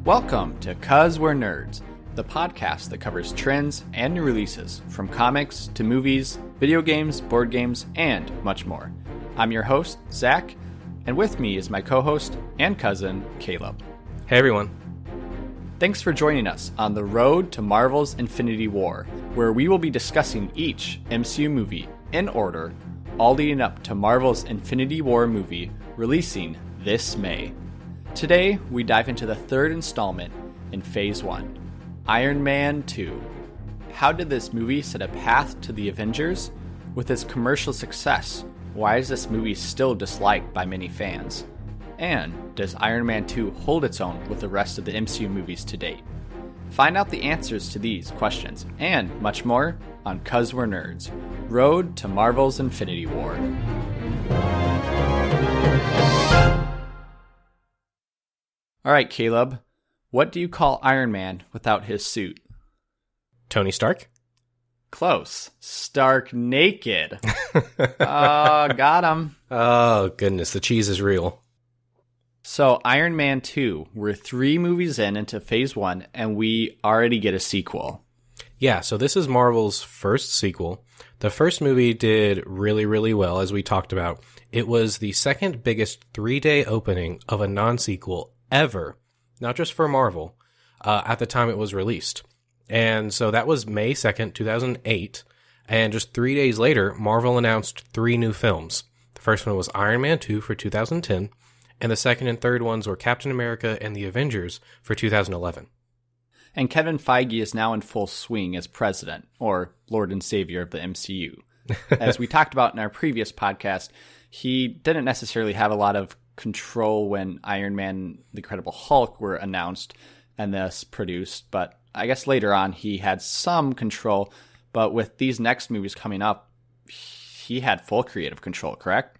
Welcome to 'Cause We're Nerds, the podcast that covers trends and new releases, from comics to movies, video games, board games, and much more. I'm your host, Zach, and with me is my co-host and cousin, Caleb. Hey everyone. Thanks for joining us on the road to Marvel's Infinity War, where we will be discussing each MCU movie in order, all leading up to Marvel's Infinity War movie releasing this May. Today, we dive into the third installment in Phase 1, Iron Man 2. How did this movie set a path to the Avengers? With its commercial success, why is this movie still disliked by many fans? And does Iron Man 2 hold its own with the rest of the MCU movies to date? Find out the answers to these questions and much more on 'Cause We're Nerds, Road to Marvel's Infinity War. All right, Caleb, what do you call Iron Man without his suit? Tony Stark? Close. Stark naked. Oh, got him. Oh, goodness, the cheese is real. So, Iron Man 2, we're 3 movies into Phase 1, and we already get a sequel. Yeah, so this is Marvel's first sequel. The first movie did really, really well, as we talked about. It was the second biggest 3-day opening of a non-sequel ever, not just for Marvel, at the time it was released. And so that was May 2nd, 2008, and just 3 days later, Marvel announced 3 new films. The first one was Iron Man 2 for 2010, and the second and third ones were Captain America and the Avengers for 2011. And Kevin Feige is now in full swing as president, or Lord and Savior of the MCU. As we talked about in our previous podcast, he didn't necessarily have a lot of control when Iron Man, The Incredible Hulk were announced and thus produced, but I guess later on he had some control. But with these next movies coming up, he had full creative control, correct?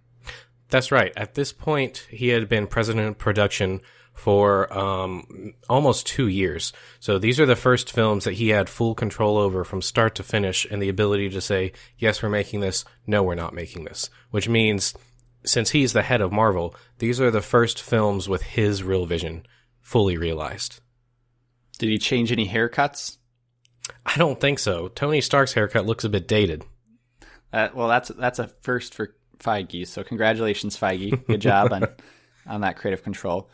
That's right. At this point, he had been president of production for almost 2 years. So these are the first films that he had full control over from start to finish, and the ability to say, yes, we're making this, no, we're not making this. Which means, since he's the head of Marvel, these are the first films with his real vision fully realized. Did he change any haircuts? I don't think so. Tony Stark's haircut looks a bit dated. Well, that's a first for Feige, so congratulations, Feige. Good job on that creative control.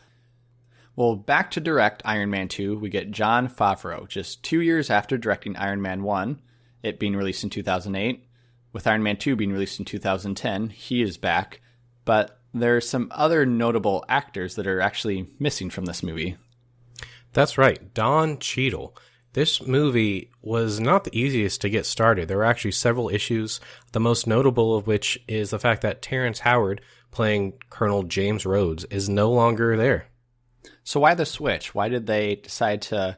Well, back to direct Iron Man 2, we get Jon Favreau, just 2 years after directing Iron Man 1, it being released in 2008. With Iron Man 2 being released in 2010, he is back. But there are some other notable actors that are actually missing from this movie. That's right, Don Cheadle. This movie was not the easiest to get started. There were actually several issues, the most notable of which is the fact that Terrence Howard, playing Colonel James Rhodes, is no longer there. So why the switch? Why did they decide to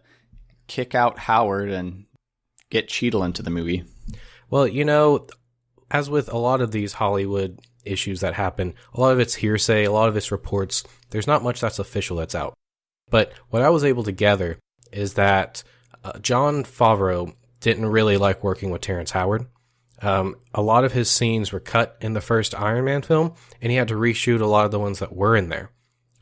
kick out Howard and get Cheadle into the movie? Well, you know, as with a lot of these Hollywood issues that happen, a lot of it's hearsay, a lot of it's reports. There's not much that's official that's out. But what I was able to gather is that Jon Favreau didn't really like working with Terrence Howard. A lot of his scenes were cut in the first Iron Man film, and he had to reshoot a lot of the ones that were in there.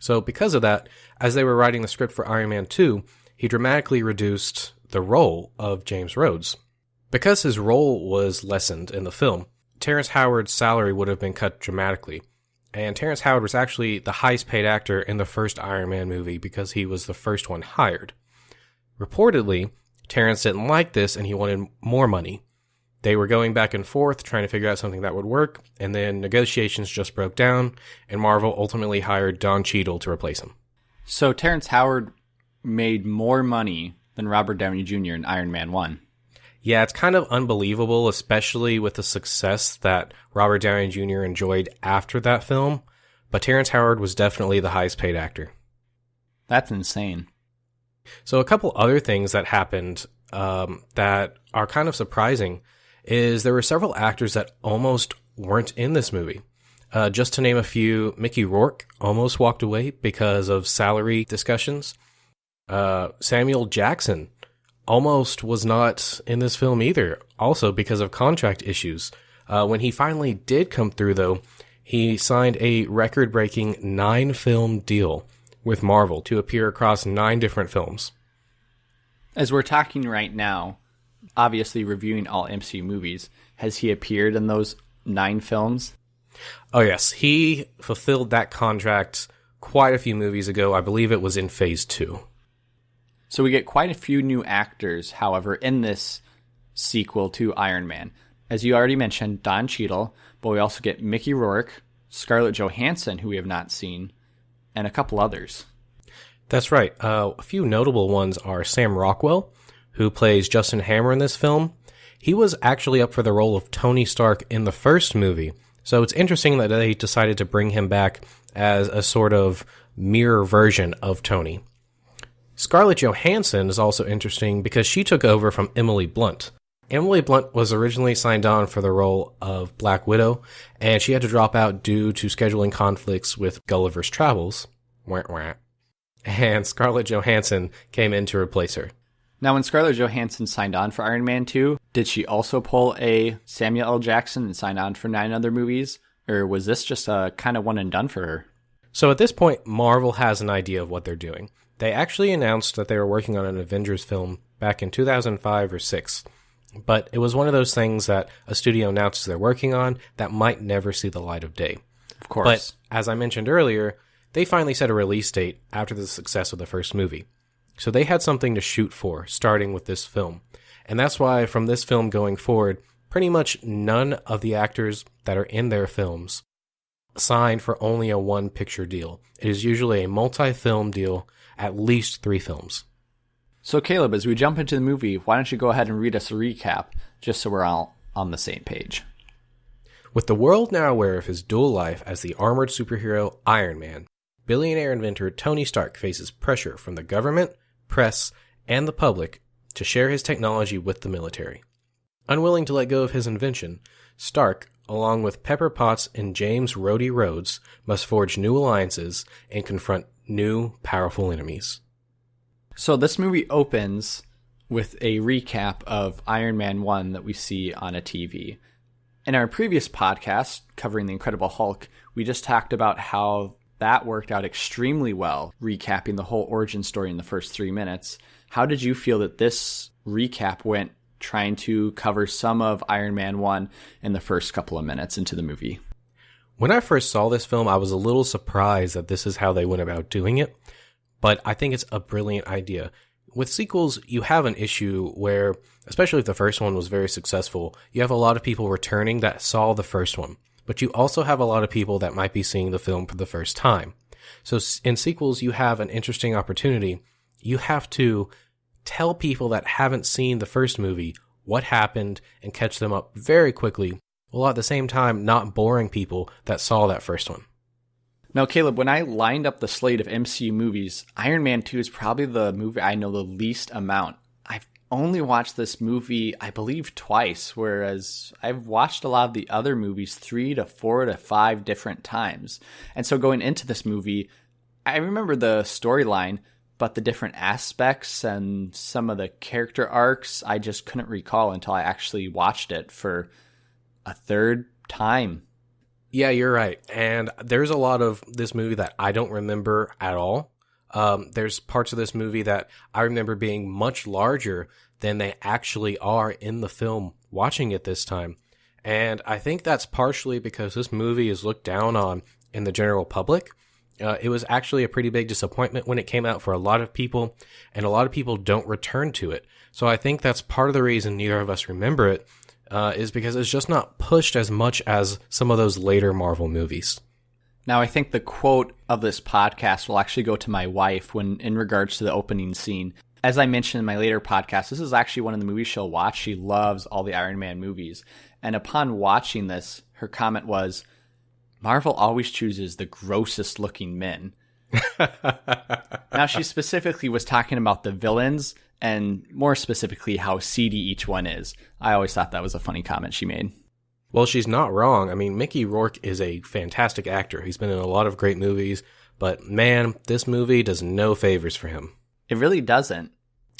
So because of that, as they were writing the script for Iron Man 2, he dramatically reduced the role of James Rhodes. Because his role was lessened in the film, Terrence Howard's salary would have been cut dramatically. And Terrence Howard was actually the highest paid actor in the first Iron Man movie because he was the first one hired. Reportedly, Terrence didn't like this and he wanted more money. They were going back and forth trying to figure out something that would work, and then negotiations just broke down, and Marvel ultimately hired Don Cheadle to replace him. So Terrence Howard made more money than Robert Downey Jr. in Iron Man 1. Yeah, it's kind of unbelievable, especially with the success that Robert Downey Jr. enjoyed after that film, but Terrence Howard was definitely the highest paid actor. That's insane. So a couple other things that happened that are kind of surprising is there were several actors that almost weren't in this movie. Just to name a few, Mickey Rourke almost walked away because of salary discussions. Samuel Jackson almost was not in this film either, also because of contract issues. When he finally did come through, though, he signed a record-breaking 9-film deal with Marvel to appear across 9 different films. As we're talking right now, obviously reviewing all MCU movies, has he appeared in those 9 films? Oh yes, he fulfilled that contract quite a few movies ago. I believe it was in Phase 2. So we get quite a few new actors, however, in this sequel to Iron Man. As you already mentioned, Don Cheadle, but we also get Mickey Rourke, Scarlett Johansson, who we have not seen, and a couple others. That's right. A few notable ones are Sam Rockwell, who plays Justin Hammer in this film. He was actually up for the role of Tony Stark in the first movie, so it's interesting that they decided to bring him back as a sort of mirror version of Tony. Scarlett Johansson is also interesting because she took over from Emily Blunt. Emily Blunt was originally signed on for the role of Black Widow, and she had to drop out due to scheduling conflicts with Gulliver's Travels. Wah, wah. And Scarlett Johansson came in to replace her. Now, when Scarlett Johansson signed on for Iron Man 2, did she also pull a Samuel L. Jackson and sign on for 9 other movies? Or was this just a kind of one and done for her? So at this point, Marvel has an idea of what they're doing. They actually announced that they were working on an Avengers film back in 2005 or 6. But it was one of those things that a studio announces they're working on that might never see the light of day. Of course. But as I mentioned earlier, they finally set a release date after the success of the first movie. So they had something to shoot for, starting with this film. And that's why from this film going forward, pretty much none of the actors that are in their films signed for only a 1-picture deal. It is usually a multi-film deal, at least 3 films. So Caleb, as we jump into the movie, why don't you go ahead and read us a recap, just so we're all on the same page. With the world now aware of his dual life as the armored superhero Iron Man, billionaire inventor Tony Stark faces pressure from the government, press, and the public to share his technology with the military. Unwilling to let go of his invention, Stark, along with Pepper Potts and James Rhodey Rhodes, must forge new alliances and confront new, powerful enemies. So this movie opens with a recap of Iron Man 1 that we see on a TV. In our previous podcast covering The Incredible Hulk, we just talked about how that worked out extremely well, recapping the whole origin story in the first 3 minutes. How did you feel that this recap went, trying to cover some of Iron Man 1 in the first couple of minutes into the movie? When I first saw this film, I was a little surprised that this is how they went about doing it, but I think it's a brilliant idea. With sequels, you have an issue where, especially if the first one was very successful, you have a lot of people returning that saw the first one, but you also have a lot of people that might be seeing the film for the first time. So in sequels, you have an interesting opportunity. You have to tell people that haven't seen the first movie what happened and catch them up very quickly, while at the same time not boring people that saw that first one. Now, Caleb, when I lined up the slate of MCU movies, Iron Man 2 is probably the movie I know the least amount. I've only watched this movie, I believe, twice, whereas I've watched a lot of the other movies 3 to 4 to 5 different times. And so going into this movie, I remember the storyline, but the different aspects and some of the character arcs, I just couldn't recall until I actually watched it for a third time. Yeah, you're right. And there's a lot of this movie that I don't remember at all. There's parts of this movie that I remember being much larger than they actually are in the film watching it this time. And I think that's partially because this movie is looked down on in the general public. It was actually a pretty big disappointment when it came out for a lot of people, and a lot of people don't return to it. So I think that's part of the reason neither of us remember it, is because it's just not pushed as much as some of those later Marvel movies. Now, I think the quote of this podcast will actually go to my wife when in regards to the opening scene. As I mentioned in my later podcast, this is actually one of the movies she'll watch. She loves all the Iron Man movies. And upon watching this, her comment was, "Marvel always chooses the grossest looking men." Now, she specifically was talking about the villains, and more specifically how seedy each one is. I always thought that was a funny comment she made. Well, she's not wrong. I mean, Mickey Rourke is a fantastic actor. He's been in a lot of great movies, but man, this movie does no favors for him. It really doesn't.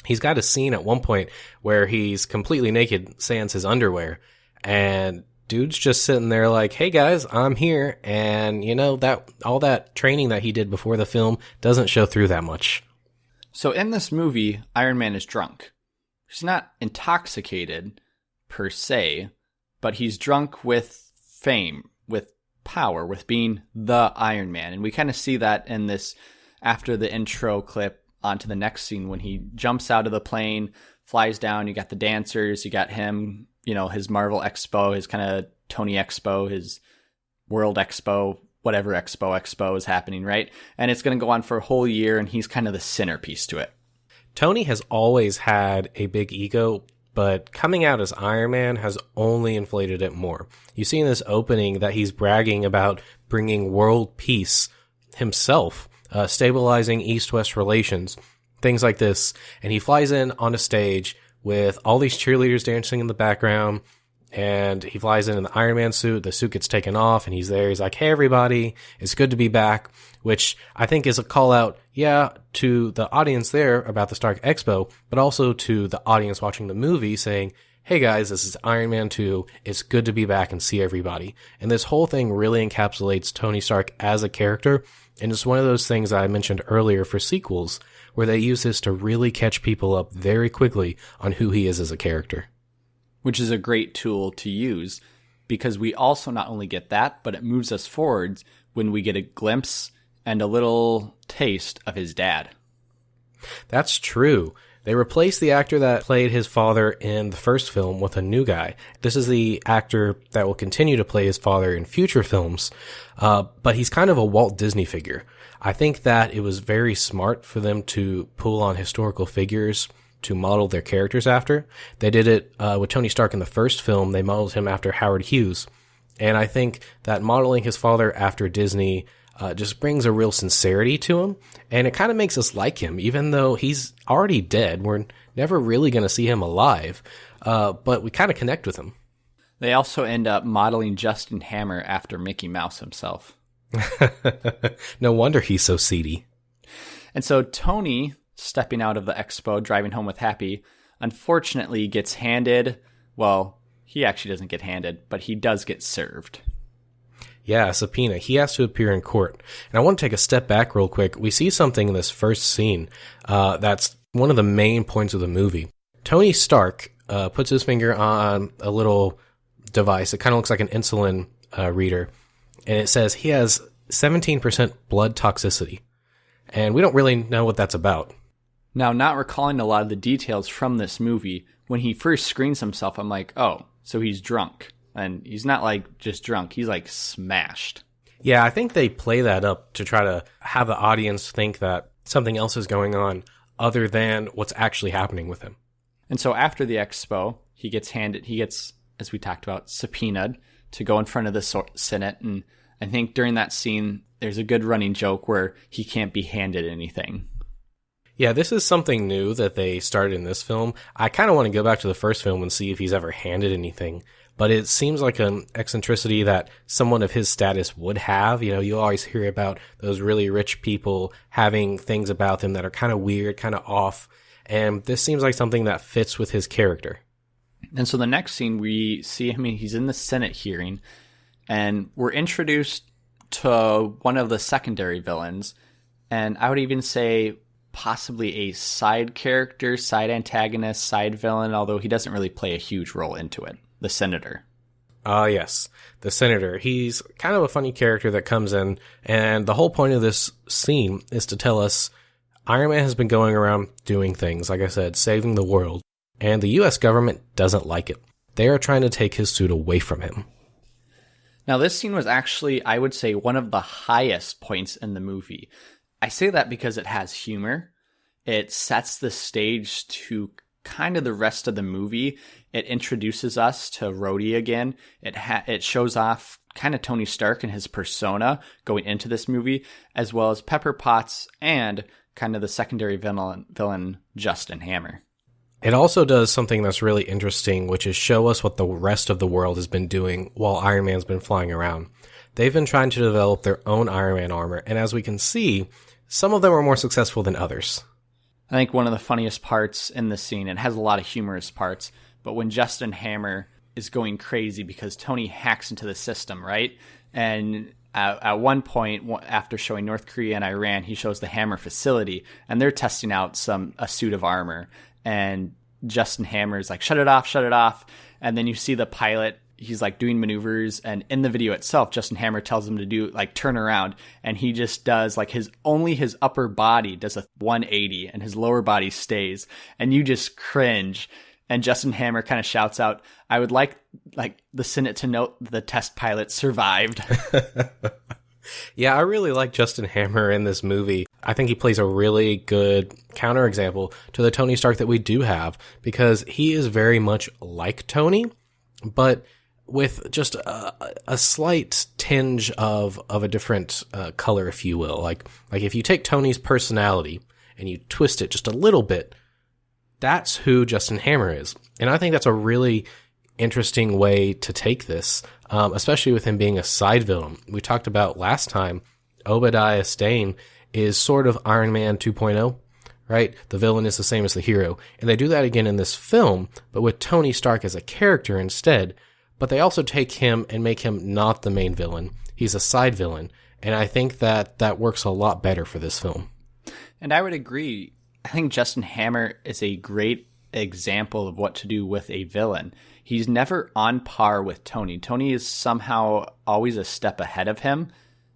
He's got a scene at one point where he's completely naked, sans his underwear, and Dude's just sitting there like, hey guys, I'm here. And that all that training that he did before the film doesn't show through that much. So in this movie, Iron Man is drunk. He's not intoxicated per se, but he's drunk with fame, with power, with being the Iron Man. And we kind of see that in this, after the intro clip onto the next scene when he jumps out of the plane, flies down, you got the dancers, you got him, his Marvel Expo, his kind of Tony Expo, his World Expo, whatever Expo is happening, right? And it's going to go on for a whole year, and he's kind of the centerpiece to it. Tony has always had a big ego, but coming out as Iron Man has only inflated it more. You see in this opening that he's bragging about bringing world peace himself, stabilizing East-West relations, things like this. And he flies in on a stage with all these cheerleaders dancing in the background, and he flies in the Iron Man suit. The suit gets taken off, and he's there. He's like, hey, everybody, it's good to be back, which I think is a call out, to the audience there about the Stark Expo, but also to the audience watching the movie saying, hey guys, this is Iron Man 2. It's good to be back and see everybody. And this whole thing really encapsulates Tony Stark as a character. And it's one of those things that I mentioned earlier for sequels, where they use this to really catch people up very quickly on who he is as a character. Which is a great tool to use, because we also not only get that, but it moves us forwards when we get a glimpse and a little taste of his dad. That's true. They replaced the actor that played his father in the first film with a new guy. This is the actor that will continue to play his father in future films, but he's kind of a Walt Disney figure. I think that it was very smart for them to pull on historical figures to model their characters after. They did it with Tony Stark in the first film. They modeled him after Howard Hughes. And I think that modeling his father after Disney just brings a real sincerity to him. And it kind of makes us like him, even though he's already dead. We're never really going to see him alive, but we kind of connect with him. They also end up modeling Justin Hammer after Mickey Mouse himself. No wonder he's so seedy. And so Tony, stepping out of the expo, driving home with Happy, unfortunately gets handed, well, he actually doesn't get handed, but he does get served. Yeah, a subpoena. He has to appear in court. And I want to take a step back real quick. We see something in this first scene that's one of the main points of the movie. Tony Stark puts his finger on a little device. It kind of looks like an insulin reader. And it says he has 17% blood toxicity. And we don't really know what that's about. Now, not recalling a lot of the details from this movie, when he first screens himself, I'm like, oh, so he's drunk. And he's not like just drunk, he's like smashed. Yeah, I think they play that up to try to have the audience think that something else is going on other than what's actually happening with him. And so after the expo, he gets, as we talked about, subpoenaed to go in front of the Senate. And I think during that scene, there's a good running joke where he can't be handed anything. Yeah, this is something new that they started in this film. I kind of want to go back to the first film and see if he's ever handed anything. But it seems like an eccentricity that someone of his status would have. You know, you always hear about those really rich people having things about them that are kind of weird, kind of off. And this seems like something that fits with his character. And so the next scene, we see him, he's in the Senate hearing, and we're introduced to one of the secondary villains. And I would even say possibly a side character, side antagonist, side villain, although he doesn't really play a huge role into it. The Senator. Yes, the Senator. He's kind of a funny character that comes in, and the whole point of this scene is to tell us Iron Man has been going around doing things, like I said, saving the world, and the U.S. government doesn't like it. They are trying to take his suit away from him. Now, this scene was actually, I would say, one of the highest points in the movie. I say that because it has humor. It sets the stage to kind of the rest of the movie. It introduces us to Rhodey again. It shows off kind of Tony Stark and his persona going into this movie, as well as Pepper Potts and kind of the secondary villain Justin Hammer. It also does something that's really interesting, which is show us what the rest of the world has been doing while Iron Man's been flying around. They've been trying to develop their own Iron Man armor, and as we can see, some of them are more successful than others. I think one of the funniest parts in this scene, it has a lot of humorous parts, but when Justin Hammer is going crazy because Tony hacks into the system, right? And at one point, after showing North Korea and Iran, he shows the Hammer facility, and they're testing out a suit of armor. And Justin Hammer's like, shut it off. And then you see the pilot, he's like doing maneuvers, and in the video itself, Justin Hammer tells him to do like turn around, and he just does like his upper body does a 180 and his lower body stays, and you just cringe. And Justin Hammer kind of shouts out, I would like the Senate to note the test pilot survived. Yeah, I really like Justin Hammer in this movie. I think he plays a really good counterexample to the Tony Stark that we do have, because he is very much like Tony, but with just a slight tinge of a different color, if you will. Like if you take Tony's personality and you twist it just a little bit, that's who Justin Hammer is. And I think that's a really interesting way to take this, especially with him being a side villain. We talked about last time, Obadiah Stane is sort of Iron Man 2.0, right? The villain is the same as the hero. And they do that again in this film, but with Tony Stark as a character instead. But they also take him and make him not the main villain. He's a side villain. And I think that works a lot better for this film. And I would agree. I think Justin Hammer is a great example of what to do with a villain. He's never on par with Tony. Tony is somehow always a step ahead of him.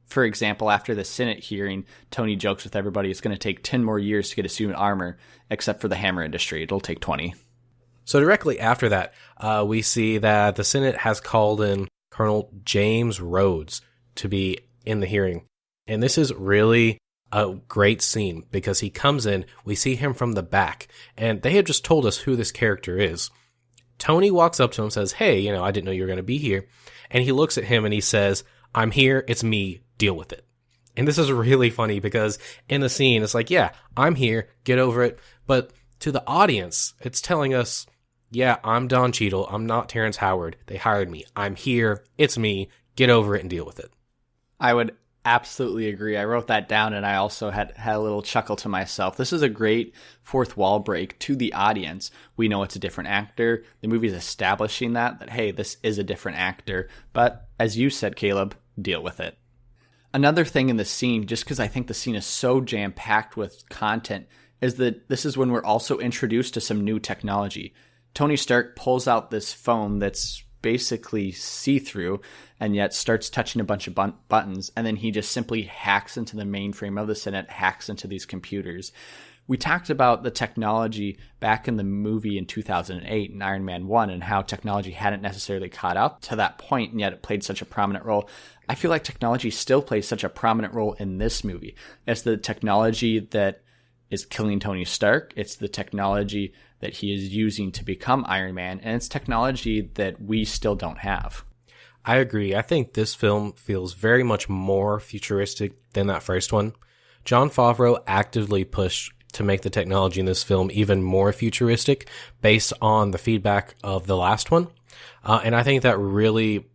For example, after the Senate hearing, Tony jokes with everybody it's going to take 10 more years to get a suit of armor, except for the hammer industry. It'll take 20. So directly after that, we see that the Senate has called in Colonel James Rhodes to be in the hearing. And this is really a great scene because he comes in, we see him from the back, and they had just told us who this character is. Tony walks up to him and says, hey, I didn't know you were going to be here. And he looks at him and he says, I'm here, it's me, deal with it. And this is really funny because in the scene, it's like, yeah, I'm here, get over it. But to the audience, it's telling us, yeah, I'm Don Cheadle, I'm not Terrence Howard, they hired me, I'm here, it's me, get over it and deal with it. I would absolutely agree. I wrote that down, and I also had a little chuckle to myself. This is a great fourth wall break to the audience. We know it's a different actor. The movie is establishing that, hey, this is a different actor. But as you said, Caleb, deal with it. Another thing in the scene, just because I think the scene is so jam-packed with content, is that this is when we're also introduced to some new technology. Tony Stark pulls out this phone that's basically see-through and yet starts touching a bunch of buttons, and then he just simply hacks into the mainframe of the Senate, hacks into these computers. We talked about the technology back in the movie in 2008 in Iron Man 1 and how technology hadn't necessarily caught up to that point, and yet it played such a prominent role. I feel like technology still plays such a prominent role in this movie. It's the technology that is killing Tony Stark. It's the technology that he is using to become Iron Man, and it's technology that we still don't have. I agree. I think this film feels very much more futuristic than that first one. Jon Favreau actively pushed to make the technology in this film even more futuristic based on the feedback of the last one. And I think that really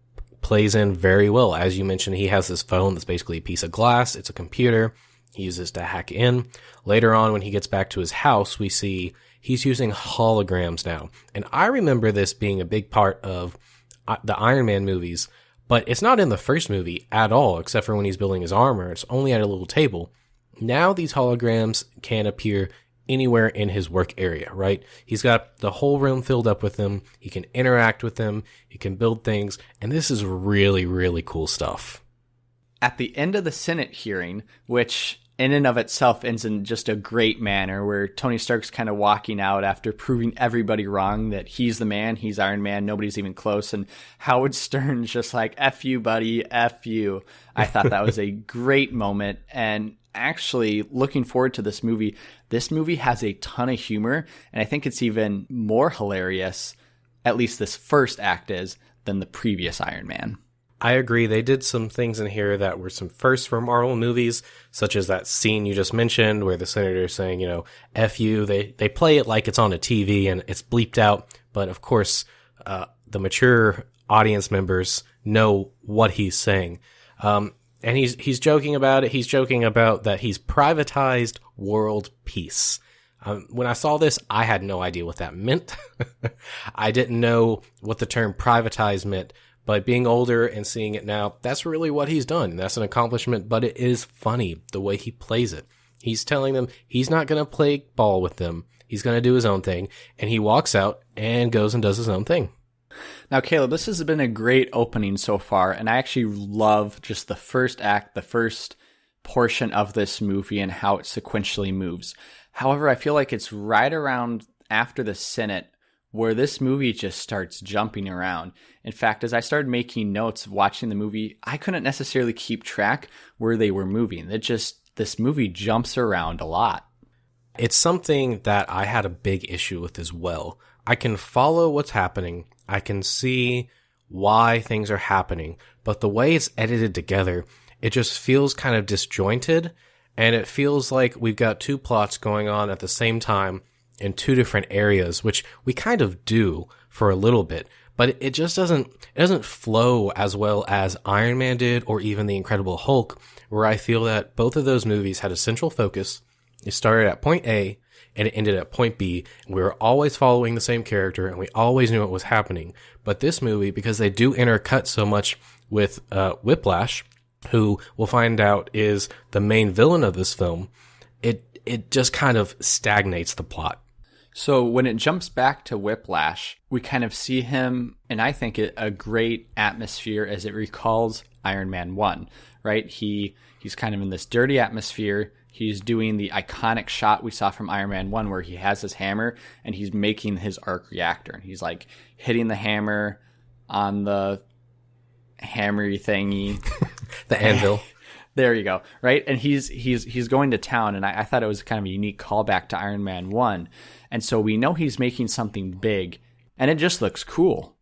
plays in very well. As you mentioned, he has this phone that's basically a piece of glass. It's a computer. He uses to hack in. Later on, when he gets back to his house, we see he's using holograms now. And I remember this being a big part of the Iron Man movies, but it's not in the first movie at all, except for when he's building his armor. It's only at a little table. Now these holograms can appear anywhere in his work area, right? He's got the whole room filled up with them. He can interact with them. He can build things. And this is really, really cool stuff. At the end of the Senate hearing, which in and of itself ends in just a great manner, where Tony Stark's kind of walking out after proving everybody wrong, that he's the man, he's Iron Man, nobody's even close, and Howard Stern's just like, F you, buddy, F you. I thought that was a great moment, and actually looking forward to this movie has a ton of humor, and I think it's even more hilarious, at least this first act is, than the previous Iron Man. I agree. They did some things in here that were some firsts for Marvel movies, such as that scene you just mentioned where the senator's saying, F you. They play it like it's on a TV and it's bleeped out. But of course, the mature audience members know what he's saying. And he's joking about it. He's joking about that he's privatized world peace. When I saw this, I had no idea what that meant. I didn't know what the term privatize meant, but being older and seeing it now, that's really what he's done. That's an accomplishment, but it is funny the way he plays it. He's telling them he's not going to play ball with them. He's going to do his own thing, and he walks out and goes and does his own thing. Now, Caleb, this has been a great opening so far, and I actually love just the first act, the first portion of this movie and how it sequentially moves. However, I feel like it's right around after the Senate where this movie just starts jumping around. In fact, as I started making notes of watching the movie, I couldn't necessarily keep track where they were moving. This movie jumps around a lot. It's something that I had a big issue with as well. I can follow what's happening. I can see why things are happening, but the way it's edited together, it just feels kind of disjointed, and it feels like we've got two plots going on at the same time in two different areas, which we kind of do for a little bit, but it just doesn't flow as well as Iron Man did, or even The Incredible Hulk, where I feel that both of those movies had a central focus. It started at point A and it ended at point B, and we were always following the same character and we always knew what was happening. But this movie, because they do intercut so much with Whiplash, who we'll find out is the main villain of this film, it just kind of stagnates the plot. So when it jumps back to Whiplash, we kind of see him, and I think a great atmosphere as it recalls Iron Man 1, right? He's kind of in this dirty atmosphere. He's doing the iconic shot we saw from Iron Man 1 where he has his hammer and he's making his arc reactor. And he's like hitting the hammer on the hammery thingy. The anvil. There you go, right? And he's going to town, and I thought it was kind of a unique callback to Iron Man 1. And so we know he's making something big, and it just looks cool.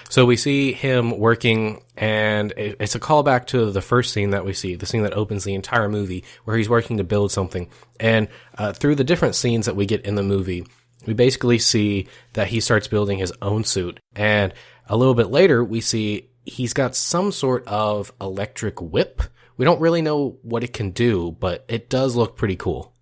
So we see him working, and it's a callback to the first scene that we see, the scene that opens the entire movie, where he's working to build something. And through the different scenes that we get in the movie, we basically see that he starts building his own suit. And a little bit later, we see he's got some sort of electric whip. We don't really know what it can do, but it does look pretty cool.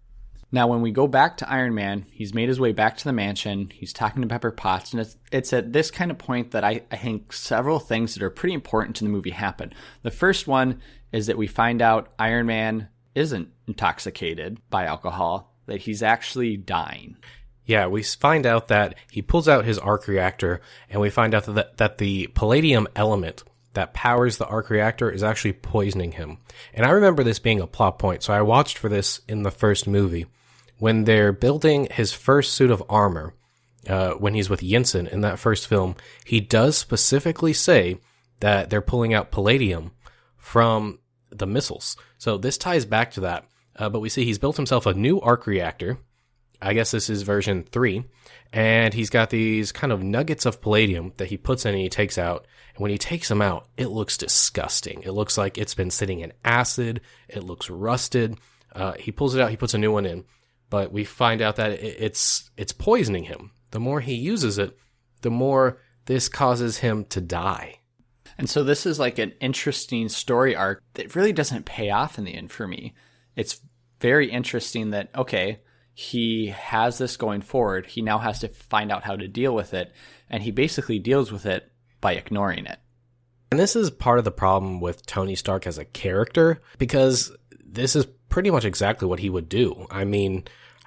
Now, when we go back to Iron Man, he's made his way back to the mansion. He's talking to Pepper Potts, and it's at this kind of point that I think several things that are pretty important to the movie happen. The first one is that we find out Iron Man isn't intoxicated by alcohol, that he's actually dying. Yeah, we find out that he pulls out his arc reactor, and we find out that the palladium element that powers the arc reactor is actually poisoning him. And I remember this being a plot point, so I watched for this in the first movie. When they're building his first suit of armor, when he's with Jensen in that first film, he does specifically say that they're pulling out palladium from the missiles. So this ties back to that. But we see he's built himself a new arc reactor. I guess this is version 3. And he's got these kind of nuggets of palladium that he puts in and he takes out. And when he takes them out, it looks disgusting. It looks like it's been sitting in acid. It looks rusted. He pulls it out. He puts a new one in. But we find out that it's poisoning him. The more he uses it, the more this causes him to die. And so this is like an interesting story arc that really doesn't pay off in the end for me. It's very interesting that, okay, he has this going forward. He now has to find out how to deal with it. And he basically deals with it by ignoring it. And this is part of the problem with Tony Stark as a character, because this is pretty much exactly what he would do. I mean,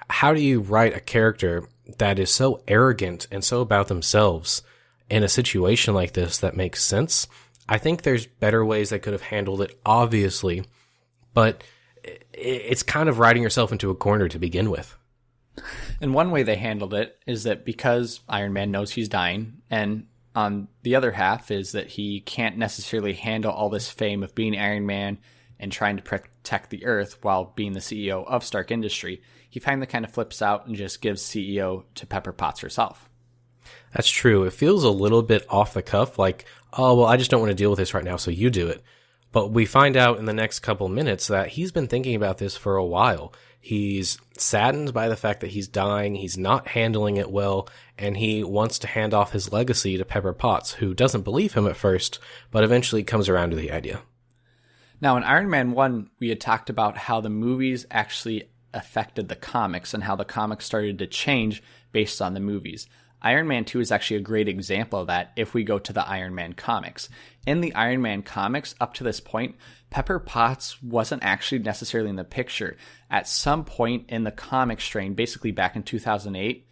how do you write a character that is so arrogant and so about themselves in a situation like this that makes sense? I think there's better ways they could have handled it, obviously, but it's kind of writing yourself into a corner to begin with. And one way they handled it is that because Iron Man knows he's dying, and on the other half is that he can't necessarily handle all this fame of being Iron Man and trying to protect the Earth while being the CEO of Stark Industry, he finally kind of flips out and just gives CEO to Pepper Potts herself. That's true. It feels a little bit off the cuff, like, oh, well, I just don't want to deal with this right now, so you do it. But we find out in the next couple minutes that he's been thinking about this for a while. He's saddened by the fact that he's dying, he's not handling it well, and he wants to hand off his legacy to Pepper Potts, who doesn't believe him at first, but eventually comes around to the idea. Now, in Iron Man 1, we had talked about how the movies actually affected the comics and how the comics started to change based on the movies. Iron Man 2 is actually a great example of that if we go to the Iron Man comics. In the Iron Man comics, up to this point, Pepper Potts wasn't actually necessarily in the picture. At some point in the comic strain, basically back in 2008,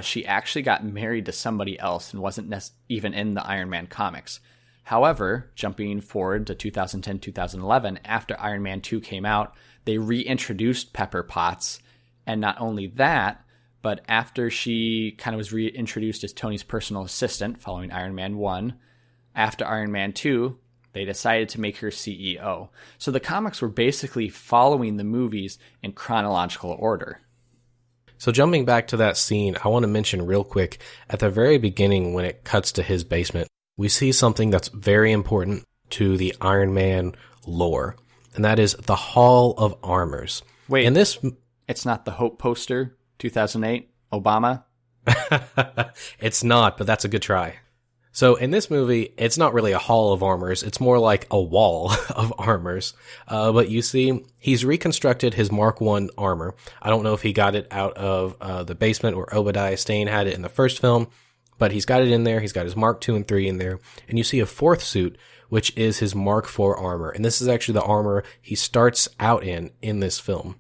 she actually got married to somebody else and wasn't even in the Iron Man comics. However, jumping forward to 2010-2011, after Iron Man 2 came out, they reintroduced Pepper Potts. And not only that, but after she kind of was reintroduced as Tony's personal assistant following Iron Man 1, after Iron Man 2, they decided to make her CEO. So the comics were basically following the movies in chronological order. So jumping back to that scene, I want to mention real quick, at the very beginning when it cuts to his basement, we see something that's very important to the Iron Man lore, and that is the Hall of Armors. Wait, and it's not the Hope poster, 2008, Obama? It's not, but that's a good try. So in this movie, it's not really a Hall of Armors. It's more like a wall of armors. But you see, he's reconstructed his Mark I armor. I don't know if he got it out of the basement or Obadiah Stane had it in the first film, but he's got it in there. He's got his Mark II and III in there. And you see a fourth suit, which is his Mark IV armor. And this is actually the armor he starts out in this film.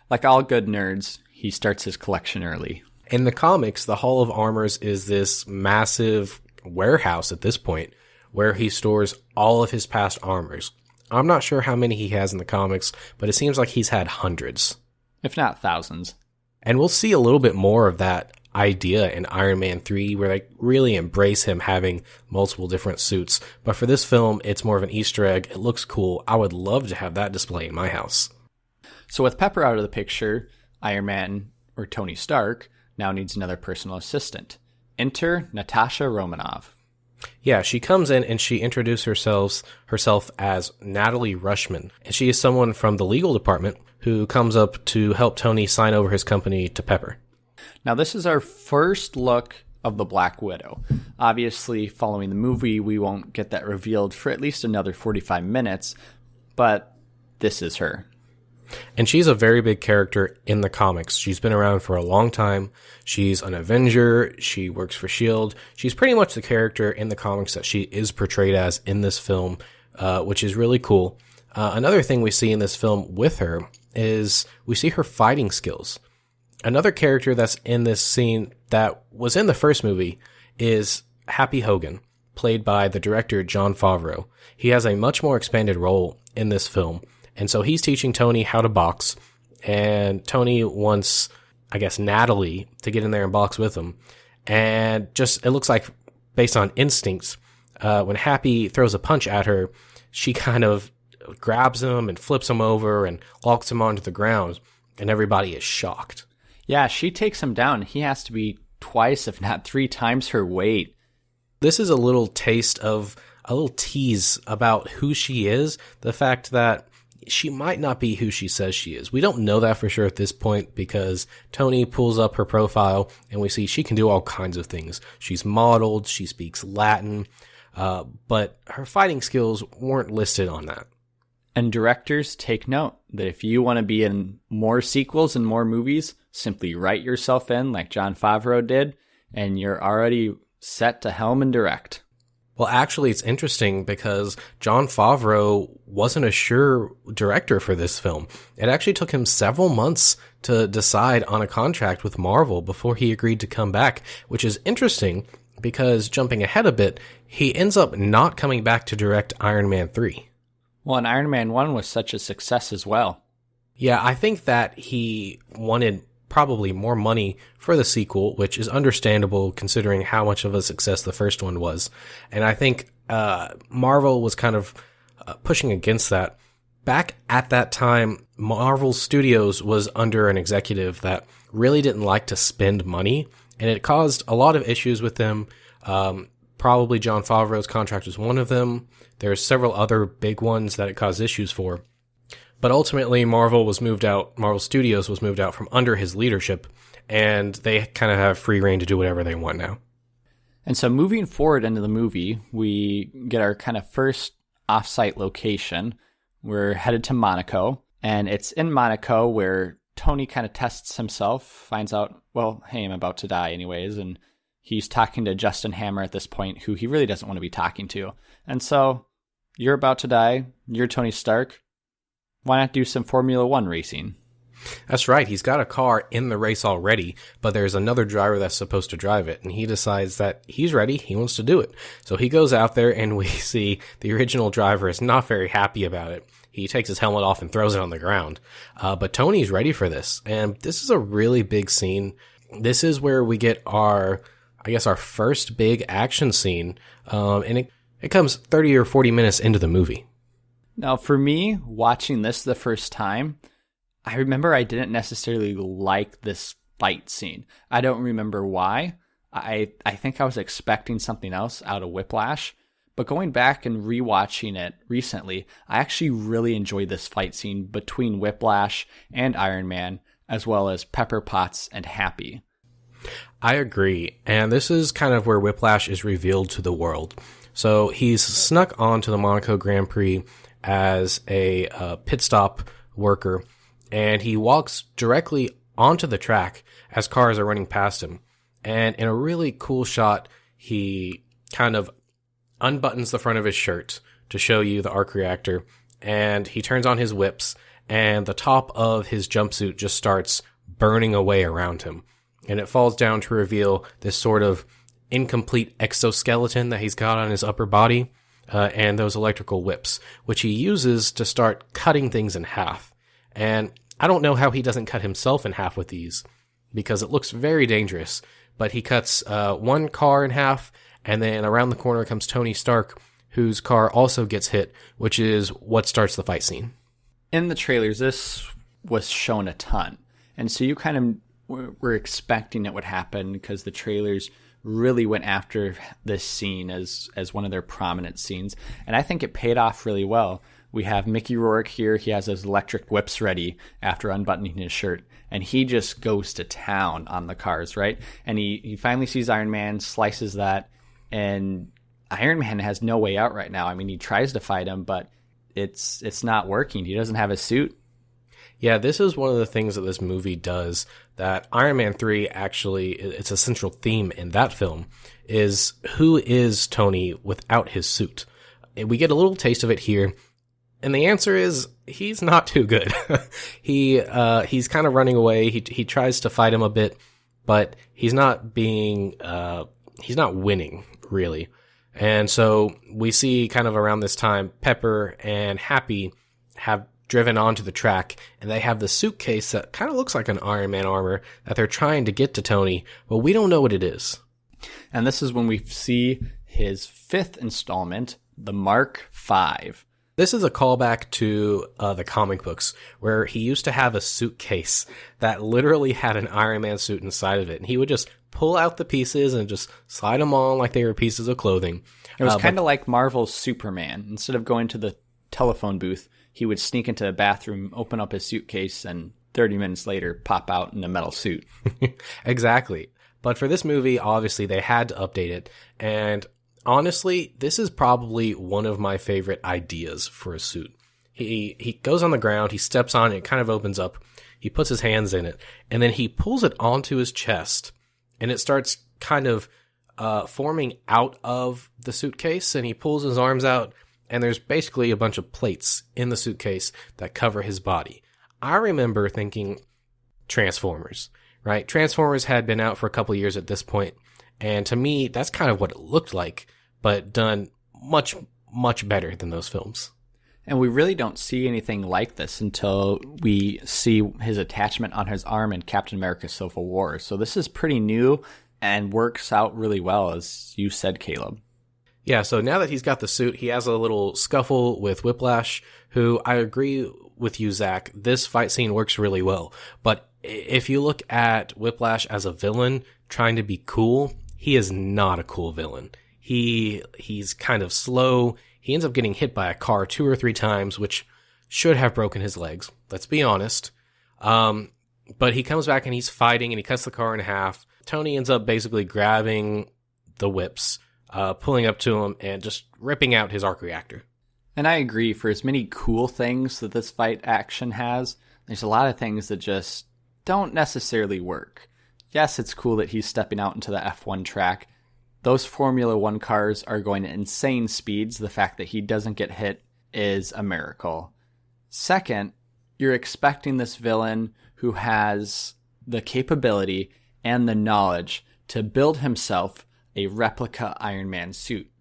Like all good nerds, he starts his collection early. In the comics, the Hall of Armors is this massive warehouse at this point where he stores all of his past armors. I'm not sure how many he has in the comics, but it seems like he's had hundreds, if not thousands. And we'll see a little bit more of that idea in Iron Man 3 where they really embrace him having multiple different suits. But for this film, it's more of an Easter egg. It looks cool. I would love to have that display in my house. So with Pepper out of the picture, Iron Man, or Tony Stark, now needs another personal assistant. Enter Natasha Romanoff. Yeah, she comes in and she introduces herself as Natalie Rushman. And she is someone from the legal department who comes up to help Tony sign over his company to Pepper. Now, this is our first look of the Black Widow. Obviously, following the movie, we won't get that revealed for at least another 45 minutes, but this is her. And she's a very big character in the comics. She's been around for a long time. She's an Avenger. She works for S.H.I.E.L.D. She's pretty much the character in the comics that she is portrayed as in this film, which is really cool. Another thing we see in this film with her is we see her fighting skills. Another character that's in this scene that was in the first movie is Happy Hogan, played by the director Jon Favreau. He has a much more expanded role in this film. And so he's teaching Tony how to box, and Tony wants, I guess, Natalie to get in there and box with him. And just, it looks like, based on instincts, when Happy throws a punch at her, she kind of grabs him and flips him over and locks him onto the ground, and everybody is shocked. Yeah, she takes him down. He has to be twice, if not 3 times her weight. This is a little taste of, a little tease about who she is, the fact that she might not be who she says she is. We don't know that for sure at this point because Tony pulls up her profile and we see she can do all kinds of things. She's modeled, she speaks Latin, but her fighting skills weren't listed on that. And directors, take note that if you want to be in more sequels and more movies, simply write yourself in like Jon Favreau did, and you're already set to helm and direct. Well, actually, it's interesting because Jon Favreau wasn't a sure director for this film. It actually took him several months to decide on a contract with Marvel before he agreed to come back, which is interesting because, jumping ahead a bit, he ends up not coming back to direct Iron Man 3. Well, and Iron Man 1 was such a success as well. Yeah, I think that he wanted probably more money for the sequel, which is understandable considering how much of a success the first one was. And I think Marvel was kind of pushing against that. Back at that time, Marvel Studios was under an executive that really didn't like to spend money, and it caused a lot of issues with them. Probably Jon Favreau's contract was one of them. There's several other big ones that it caused issues for. But ultimately, Marvel Studios was moved out from under his leadership, and they kind of have free reign to do whatever they want now. And so moving forward into the movie, we get our kind of first off-site location. We're headed to Monaco, and it's in Monaco where Tony kind of tests himself, finds out, well, hey, I'm about to die anyways, and he's talking to Justin Hammer at this point, who he really doesn't want to be talking to. And so, you're about to die, you're Tony Stark, why not do some Formula One racing? That's right, he's got a car in the race already, but there's another driver that's supposed to drive it, and he decides that he's ready, he wants to do it. So he goes out there, and we see the original driver is not very happy about it. He takes his helmet off and throws it on the ground. But Tony's ready for this, and this is a really big scene. This is where we get our first big action scene, and it comes 30 or 40 minutes into the movie. Now, for me, watching this the first time, I remember I didn't necessarily like this fight scene. I don't remember why. I think I was expecting something else out of Whiplash. But going back and rewatching it recently, I actually really enjoyed this fight scene between Whiplash and Iron Man, as well as Pepper Potts and Happy. I agree. And this is kind of where Whiplash is revealed to the world. So he's snuck onto the Monaco Grand Prix as a pit stop worker, and he walks directly onto the track as cars are running past him. And in a really cool shot, he kind of unbuttons the front of his shirt to show you the arc reactor, and he turns on his whips, and the top of his jumpsuit just starts burning away around him. And it falls down to reveal this sort of incomplete exoskeleton that he's got on his upper body, and those electrical whips, which he uses to start cutting things in half. And I don't know how he doesn't cut himself in half with these, because it looks very dangerous. But he cuts one car in half, and then around the corner comes Tony Stark, whose car also gets hit, which is what starts the fight scene. In the trailers, this was shown a ton. And so you kind of were expecting it would happen, because the trailers really went after this scene as one of their prominent scenes. And I think it paid off really well. We have Mickey Rourke here. He has his electric whips ready after unbuttoning his shirt, and he just goes to town on the cars, right? And he finally sees Iron Man, slices that, and Iron Man has no way out right now. I mean, he tries to fight him, but it's not working. He doesn't have a suit. Yeah, this is one of the things that this movie does that Iron Man 3 actually, it's a central theme in that film, is who is Tony without his suit? We get a little taste of it here, and the answer is he's not too good. He's kind of running away. He tries to fight him a bit, but he's not winning, really. And so we see kind of around this time, Pepper and Happy have driven onto the track, and they have the suitcase that kind of looks like an Iron Man armor that they're trying to get to Tony, but we don't know what it is. And this is when we see his fifth installment, the Mark V. This is a callback to the comic books, where he used to have a suitcase that literally had an Iron Man suit inside of it, and he would just pull out the pieces and just slide them on like they were pieces of clothing. It was kind of like Marvel's Superman. Instead of going to the telephone booth, he would sneak into a bathroom, open up his suitcase, and 30 minutes later pop out in a metal suit. Exactly. But for this movie, obviously, they had to update it, and honestly, this is probably one of my favorite ideas for a suit. He goes on the ground, he steps on it, it kind of opens up, he puts his hands in it, and then he pulls it onto his chest, and it starts kind of forming out of the suitcase, and he pulls his arms out, and there's basically a bunch of plates in the suitcase that cover his body. I remember thinking Transformers, right? Transformers had been out for a couple years at this point, and to me, that's kind of what it looked like, but done much, much better than those films. And we really don't see anything like this until we see his attachment on his arm in Captain America Civil War. So this is pretty new and works out really well, as you said, Caleb. Yeah, so now that he's got the suit, he has a little scuffle with Whiplash, who I agree with you, Zach. This fight scene works really well. But if you look at Whiplash as a villain trying to be cool, he is not a cool villain. He's kind of slow. He ends up getting hit by a car 2 or 3 times, which should have broken his legs. Let's be honest. But he comes back and he's fighting and he cuts the car in half. Tony ends up basically grabbing the whips, pulling up to him and just ripping out his arc reactor. And I agree, for as many cool things that this fight action has, there's a lot of things that just don't necessarily work. Yes, it's cool that he's stepping out into the F1 track. Those Formula One cars are going at insane speeds. The fact that he doesn't get hit is a miracle. Second, you're expecting this villain who has the capability and the knowledge to build himself a replica Iron Man suit.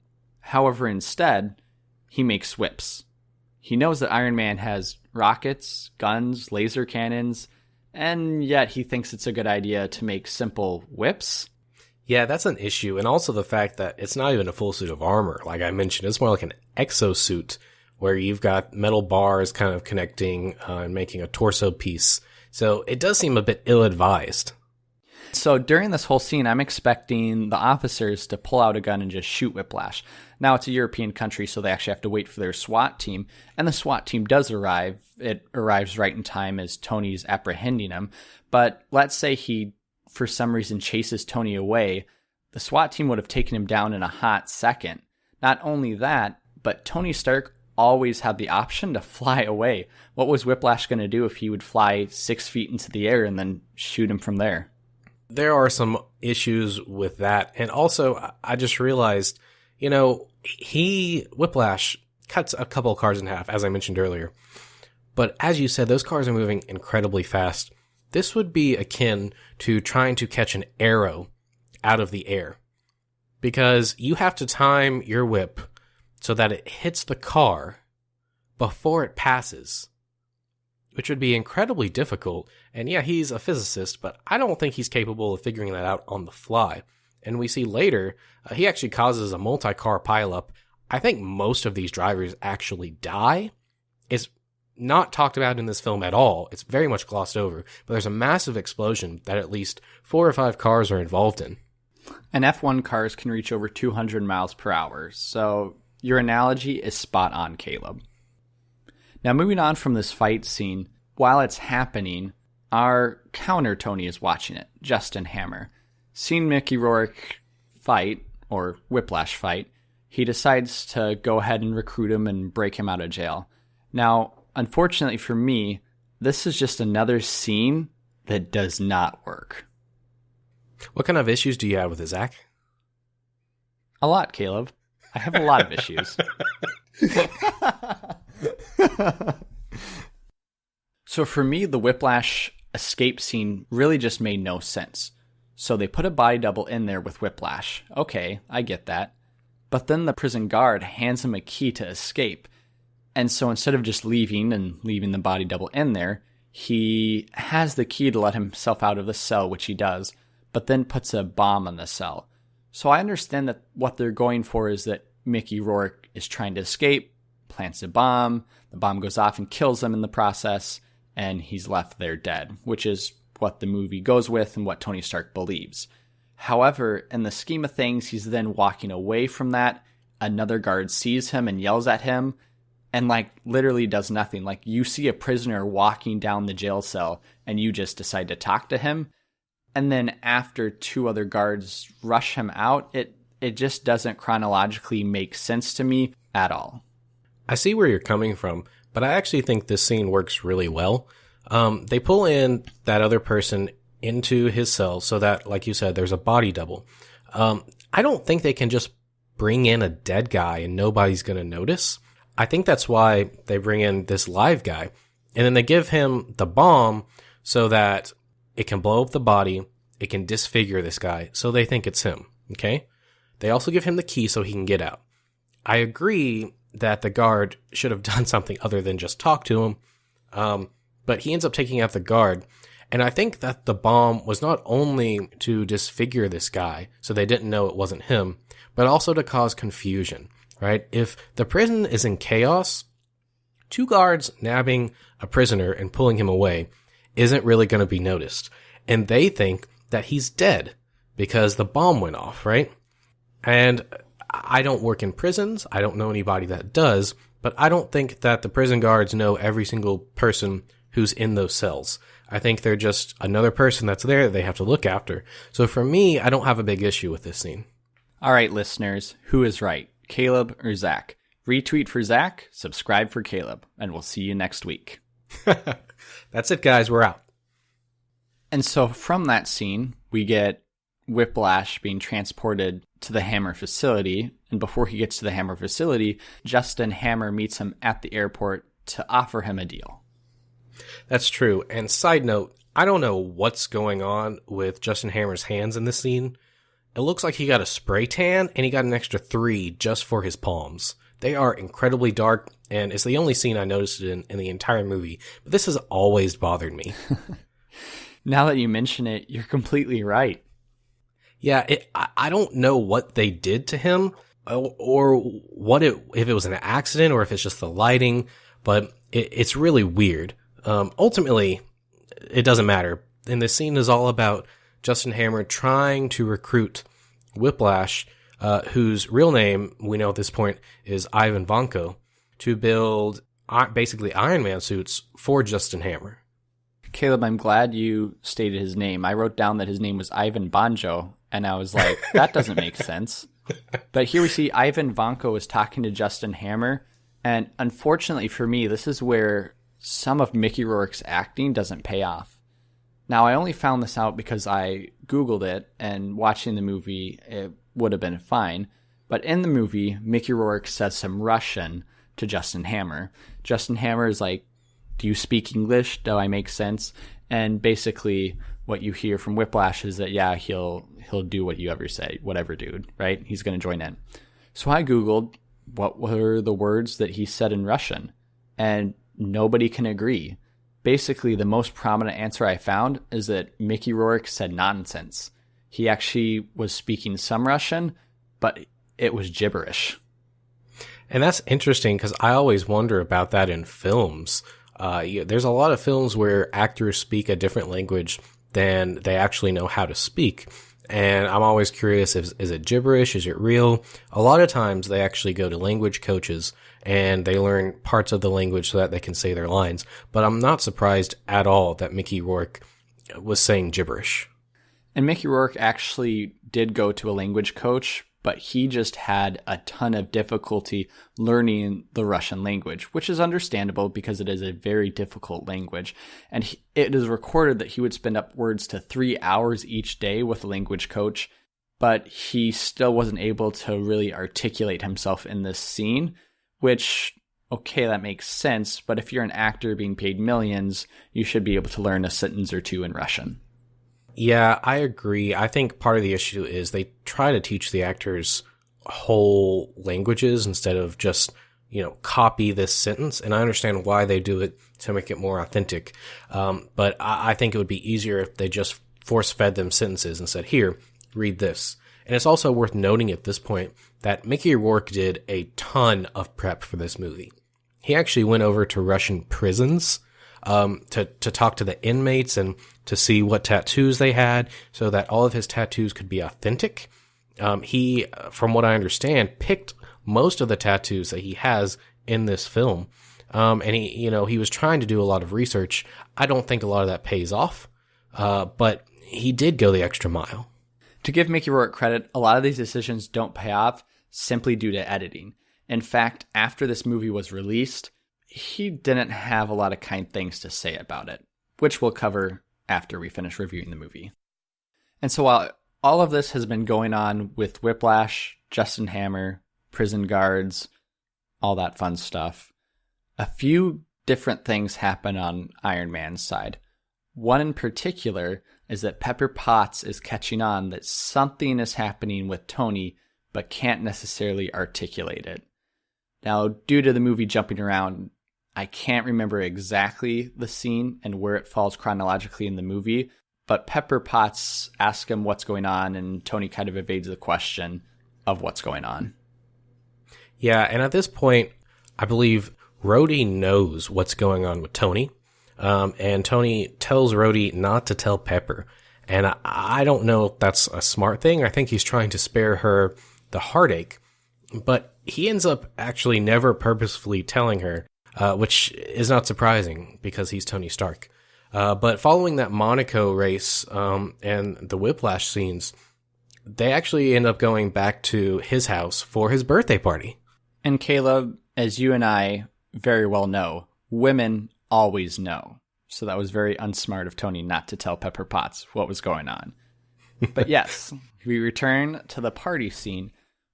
However, instead, he makes whips. He knows that Iron Man has rockets, guns, laser cannons, and yet he thinks it's a good idea to make simple whips. Yeah, that's an issue. And also the fact that it's not even a full suit of armor. Like I mentioned, it's more like an exosuit where you've got metal bars kind of connecting and making a torso piece. So it does seem a bit ill-advised. So during this whole scene, I'm expecting the officers to pull out a gun and just shoot Whiplash. Now, it's a European country, so they actually have to wait for their SWAT team. And the SWAT team does arrive. It arrives right in time as Tony's apprehending him. But let's say he, for some reason, chases Tony away. The SWAT team would have taken him down in a hot second. Not only that, but Tony Stark always had the option to fly away. What was Whiplash going to do if he would fly 6 feet into the air and then shoot him from there? There are some issues with that. And also, I just realized, Whiplash cuts a couple of cars in half, as I mentioned earlier. But as you said, those cars are moving incredibly fast. This would be akin to trying to catch an arrow out of the air. Because you have to time your whip so that it hits the car before it passes, which would be incredibly difficult. And yeah, he's a physicist, but I don't think he's capable of figuring that out on the fly. And we see later, he actually causes a multi-car pileup. I think most of these drivers actually die. It's not talked about in this film at all. It's very much glossed over. But there's a massive explosion that at least 4 or 5 cars are involved in. And F1 cars can reach over 200 miles per hour. So your analogy is spot on, Caleb. Now, moving on from this fight scene, while it's happening, our counter Tony is watching it, Justin Hammer. Seeing Mickey Rourke fight, or Whiplash fight, he decides to go ahead and recruit him and break him out of jail. Now, unfortunately for me, this is just another scene that does not work. What kind of issues do you have with it, Zach? A lot, Caleb. I have a lot of issues. So for me, the Whiplash escape scene really just made no sense. So they put a body double in there with Whiplash. Okay, I get that. But then the prison guard hands him a key to escape. And so instead of just leaving the body double in there, he has the key to let himself out of the cell, which he does, but then puts a bomb on the cell. So I understand that what they're going for is that Mickey Rourke is trying to escape, plants a bomb, the bomb goes off and kills him in the process, and he's left there dead, which is what the movie goes with and what Tony Stark believes. However, in the scheme of things, he's then walking away from that. Another guard sees him and yells at him and literally does nothing. You see a prisoner walking down the jail cell and you just decide to talk to him. And then after 2 other guards rush him out, it just doesn't chronologically make sense to me at all. I see where you're coming from, but I actually think this scene works really well. They pull in that other person into his cell so that, like you said, there's a body double. I don't think they can just bring in a dead guy and nobody's going to notice. I think that's why they bring in this live guy. And then they give him the bomb so that it can blow up the body. It can disfigure this guy. So they think it's him. Okay. They also give him the key so he can get out. I agree that the guard should have done something other than just talk to him. But he ends up taking out the guard. And I think that the bomb was not only to disfigure this guy so they didn't know it wasn't him, but also to cause confusion, right? If the prison is in chaos, 2 guards nabbing a prisoner and pulling him away isn't really going to be noticed. And they think that he's dead because the bomb went off, right? And I don't work in prisons. I don't know anybody that does, but I don't think that the prison guards know every single person who's in those cells. I think they're just another person that's there that they have to look after. So for me, I don't have a big issue with this scene. All right, listeners, who is right, Caleb or Zach? Retweet for Zach, subscribe for Caleb, and we'll see you next week. That's it, guys. We're out. And so from that scene, we get Whiplash being transported to the Hammer facility. And before he gets to the Hammer facility, Justin Hammer meets him at the airport to offer him a deal. That's true. And side note, I don't know what's going on with Justin Hammer's hands in this scene. It looks like he got a spray tan and he got an extra 3 just for his palms. They are incredibly dark, and it's the only scene I noticed it in the entire movie. But this has always bothered me. Now that you mention it, you're completely right. Yeah, I don't know what they did to him, or if it was an accident, or if it's just the lighting, but it's really weird. Ultimately, it doesn't matter. And the scene is all about Justin Hammer trying to recruit Whiplash, whose real name, we know at this point, is Ivan Vanko, to build basically Iron Man suits for Justin Hammer. Caleb, I'm glad you stated his name. I wrote down that his name was Ivan Banjo, and I was like, that doesn't make sense. But here we see Ivan Vanko is talking to Justin Hammer, and unfortunately for me, this is where some of Mickey Rourke's acting doesn't pay off. Now, I only found this out because I Googled it, and watching the movie, it would have been fine. But in the movie, Mickey Rourke says some Russian to Justin Hammer. Justin Hammer is like, do you speak English? Do I make sense? And basically what you hear from Whiplash is that, yeah, he'll do what you ever say, whatever, dude, right? He's going to join in. So I Googled what were the words that he said in Russian, and nobody can agree. Basically, the most prominent answer I found is that Mickey Rourke said nonsense. He actually was speaking some Russian, but it was gibberish. And that's interesting because I always wonder about that in films. There's a lot of films where actors speak a different language than they actually know how to speak. And I'm always curious, is it gibberish? Is it real? A lot of times they actually go to language coaches and they learn parts of the language so that they can say their lines. But I'm not surprised at all that Mickey Rourke was saying gibberish. And Mickey Rourke actually did go to a language coach, but he just had a ton of difficulty learning the Russian language, which is understandable because it is a very difficult language. And it is recorded that he would spend upwards to 3 hours each day with a language coach, but he still wasn't able to really articulate himself in this scene, which, okay, that makes sense, but if you're an actor being paid millions, you should be able to learn a sentence or two in Russian. Yeah, I agree. I think part of the issue is they try to teach the actors whole languages instead of just, copy this sentence. And I understand why they do it to make it more authentic. But I think it would be easier if they just force-fed them sentences and said, here, read this. And it's also worth noting at this point that Mickey Rourke did a ton of prep for this movie. He actually went over to Russian prisons to talk to the inmates and to see what tattoos they had so that all of his tattoos could be authentic. He, from what I understand, picked most of the tattoos that he has in this film. And he was trying to do a lot of research. I don't think a lot of that pays off. But he did go the extra mile. To give Mickey Rourke credit, a lot of these decisions don't pay off simply due to editing. In fact, after this movie was released, he didn't have a lot of kind things to say about it, which we'll cover after we finish reviewing the movie. And so while all of this has been going on with Whiplash, Justin Hammer, prison guards, all that fun stuff, a few different things happen on Iron Man's side. One in particular is that Pepper Potts is catching on that something is happening with Tony, but can't necessarily articulate it. Now, due to the movie jumping around, I can't remember exactly the scene and where it falls chronologically in the movie, but Pepper Potts asks him what's going on, and Tony kind of evades the question of what's going on. Yeah, and at this point, I believe Rhodey knows what's going on with Tony, and Tony tells Rhodey not to tell Pepper. And I don't know if that's a smart thing. I think he's trying to spare her the heartache, but he ends up actually never purposefully telling her, which is not surprising because he's Tony Stark. But following that Monaco race and the Whiplash scenes, they actually end up going back to his house for his birthday party. And Caleb, as you and I very well know, women always know. So that was very unsmart of Tony not to tell Pepper Potts what was going on. But yes, we return to the party scene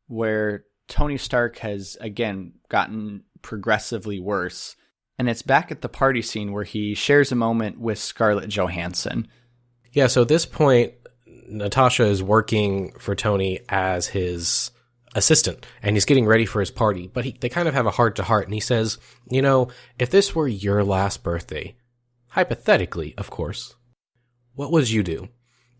where Tony Stark has, again, gotten progressively worse. And it's back at the party scene where he shares a moment with Scarlett Johansson. Yeah, so at this point, Natasha is working for Tony as his assistant, and he's getting ready for his party. But they kind of have a heart-to-heart, and he says, if this were your last birthday, hypothetically, of course, what would you do?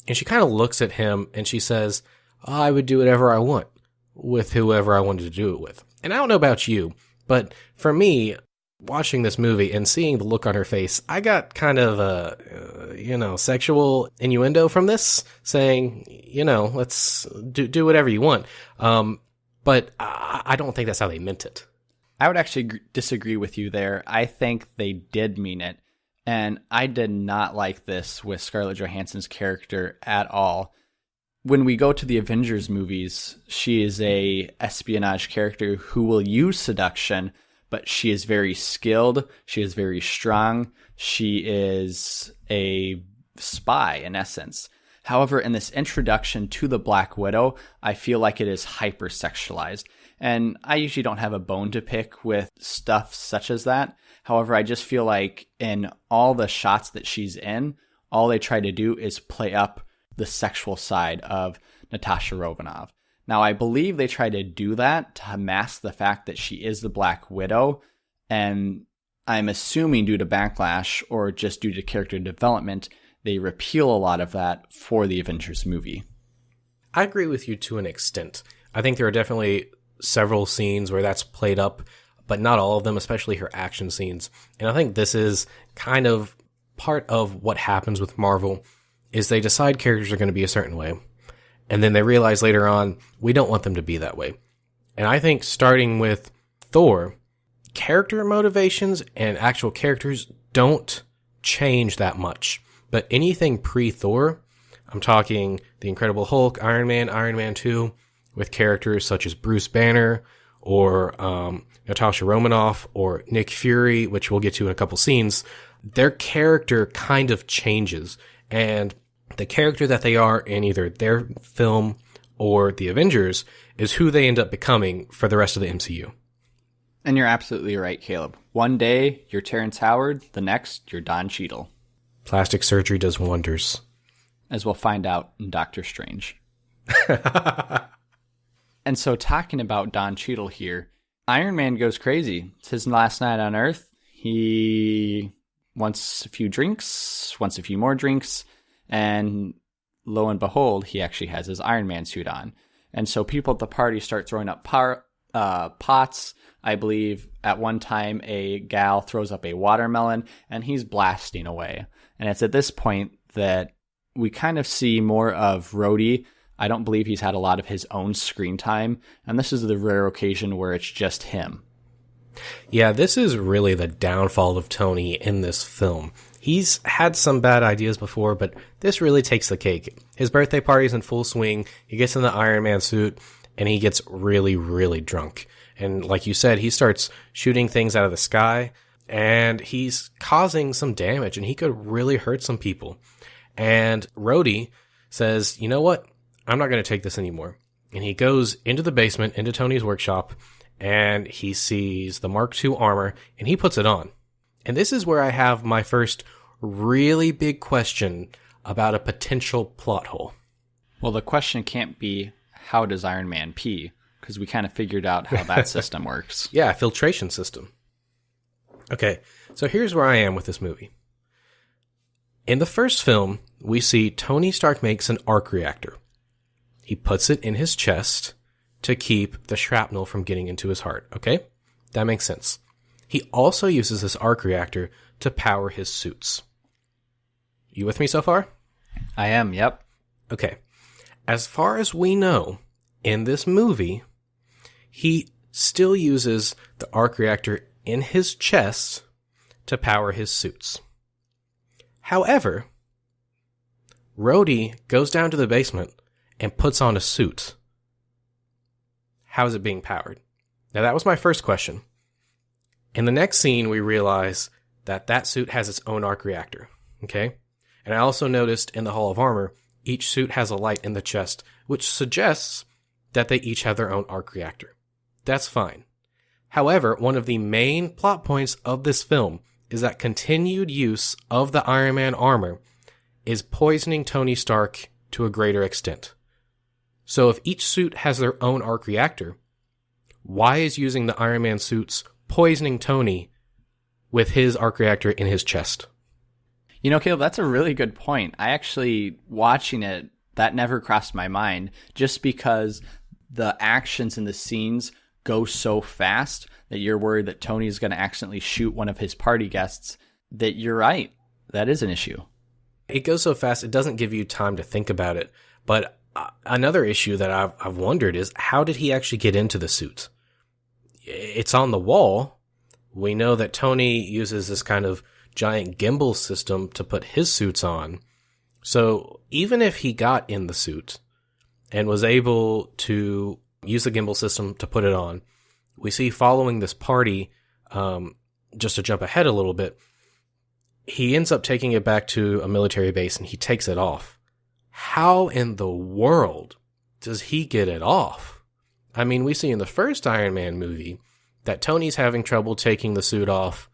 And she kind of looks at him, and she says, I would do whatever I want with whoever I wanted to do it with. And I don't know about you, but for me, watching this movie and seeing the look on her face, I got kind of a, sexual innuendo from this, saying, let's do whatever you want. But I don't think that's how they meant it. I would actually disagree with you there. I think they did mean it. And I did not like this with Scarlett Johansson's character at all. When we go to the Avengers movies, she is a espionage character who will use seduction, but she is very skilled. She is very strong. She is a spy in essence. However, in this introduction to the Black Widow, I feel like it is hypersexualized. And I usually don't have a bone to pick with stuff such as that. However, I just feel like in all the shots that she's in, all they try to do is play up the sexual side of Natasha Romanoff. Now, I believe they try to do that to mask the fact that she is the Black Widow, and I'm assuming due to backlash or just due to character development, they repeal a lot of that for the Avengers movie. I agree with you to an extent. I think there are definitely several scenes where that's played up, but not all of them, especially her action scenes. And I think this is kind of part of what happens with Marvel, is they decide characters are going to be a certain way, and then they realize later on, we don't want them to be that way. And I think starting with Thor, character motivations and actual characters don't change that much. But anything pre-Thor, I'm talking The Incredible Hulk, Iron Man 2, with characters such as Bruce Banner, or Natasha Romanoff, or Nick Fury, which we'll get to in a couple scenes, their character kind of changes. And the character that they are in either their film or the Avengers is who they end up becoming for the rest of the MCU. And you're absolutely right, Caleb. One day, you're Terrence Howard. The next, you're Don Cheadle. Plastic surgery does wonders. As we'll find out in Doctor Strange. And so talking about Don Cheadle here, Iron Man goes crazy. It's his last night on Earth. He wants a few drinks, wants a few more drinks, and lo and behold, he actually has his Iron Man suit on. And so people at the party start throwing up pots. I believe at one time a gal throws up a watermelon, and he's blasting away. And it's at this point that we kind of see more of Rhodey. I don't believe he's had a lot of his own screen time, and this is the rare occasion where it's just him. Yeah, this is really the downfall of Tony in this film. He's had some bad ideas before, but this really takes the cake. His birthday party's in full swing, he gets in the Iron Man suit, and he gets really, really drunk. And like you said, he starts shooting things out of the sky, and he's causing some damage, and he could really hurt some people. And Rhodey says, you know what? I'm not going to take this anymore. And he goes into the basement, into Tony's workshop, and he sees the Mark II armor, and he puts it on. And this is where I have my first really big question about a potential plot hole. Well, the question can't be, how does Iron Man pee? Because we kind of figured out how that system works. Yeah, filtration system. Okay, so here's where I am with this movie. In the first film, we see Tony Stark makes an arc reactor. He puts it in his chest to keep the shrapnel from getting into his heart, okay? That makes sense. He also uses this arc reactor to power his suits. You with me so far? I am, yep. Okay. As far as we know, in this movie, he still uses the arc reactor in his chest to power his suits. However, Rhodey goes down to the basement and puts on a suit. How is it being powered? Now, that was my first question. In the next scene, we realize that suit has its own arc reactor. Okay? And I also noticed in the Hall of Armor, each suit has a light in the chest, which suggests that they each have their own arc reactor. That's fine. However, one of the main plot points of this film is that continued use of the Iron Man armor is poisoning Tony Stark to a greater extent. So if each suit has their own arc reactor, why is using the Iron Man suits poisoning Tony with his arc reactor in his chest? You know, Caleb, that's a really good point. I actually, watching it, that never crossed my mind, just because the actions in the scenes go so fast that you're worried that Tony's going to accidentally shoot one of his party guests, that you're right. That is an issue. It goes so fast, it doesn't give you time to think about it. But another issue that I've wondered is, how did he actually get into the suit? It's on the wall. We know that Tony uses this kind of giant gimbal system to put his suits on. So even if he got in the suit and was able to use the gimbal system to put it on, we see following this party, just to jump ahead a little bit, he ends up taking it back to a military base and he takes it off. How in the world does he get it off? I mean, we see in the first Iron Man movie that Tony's having trouble taking the suit off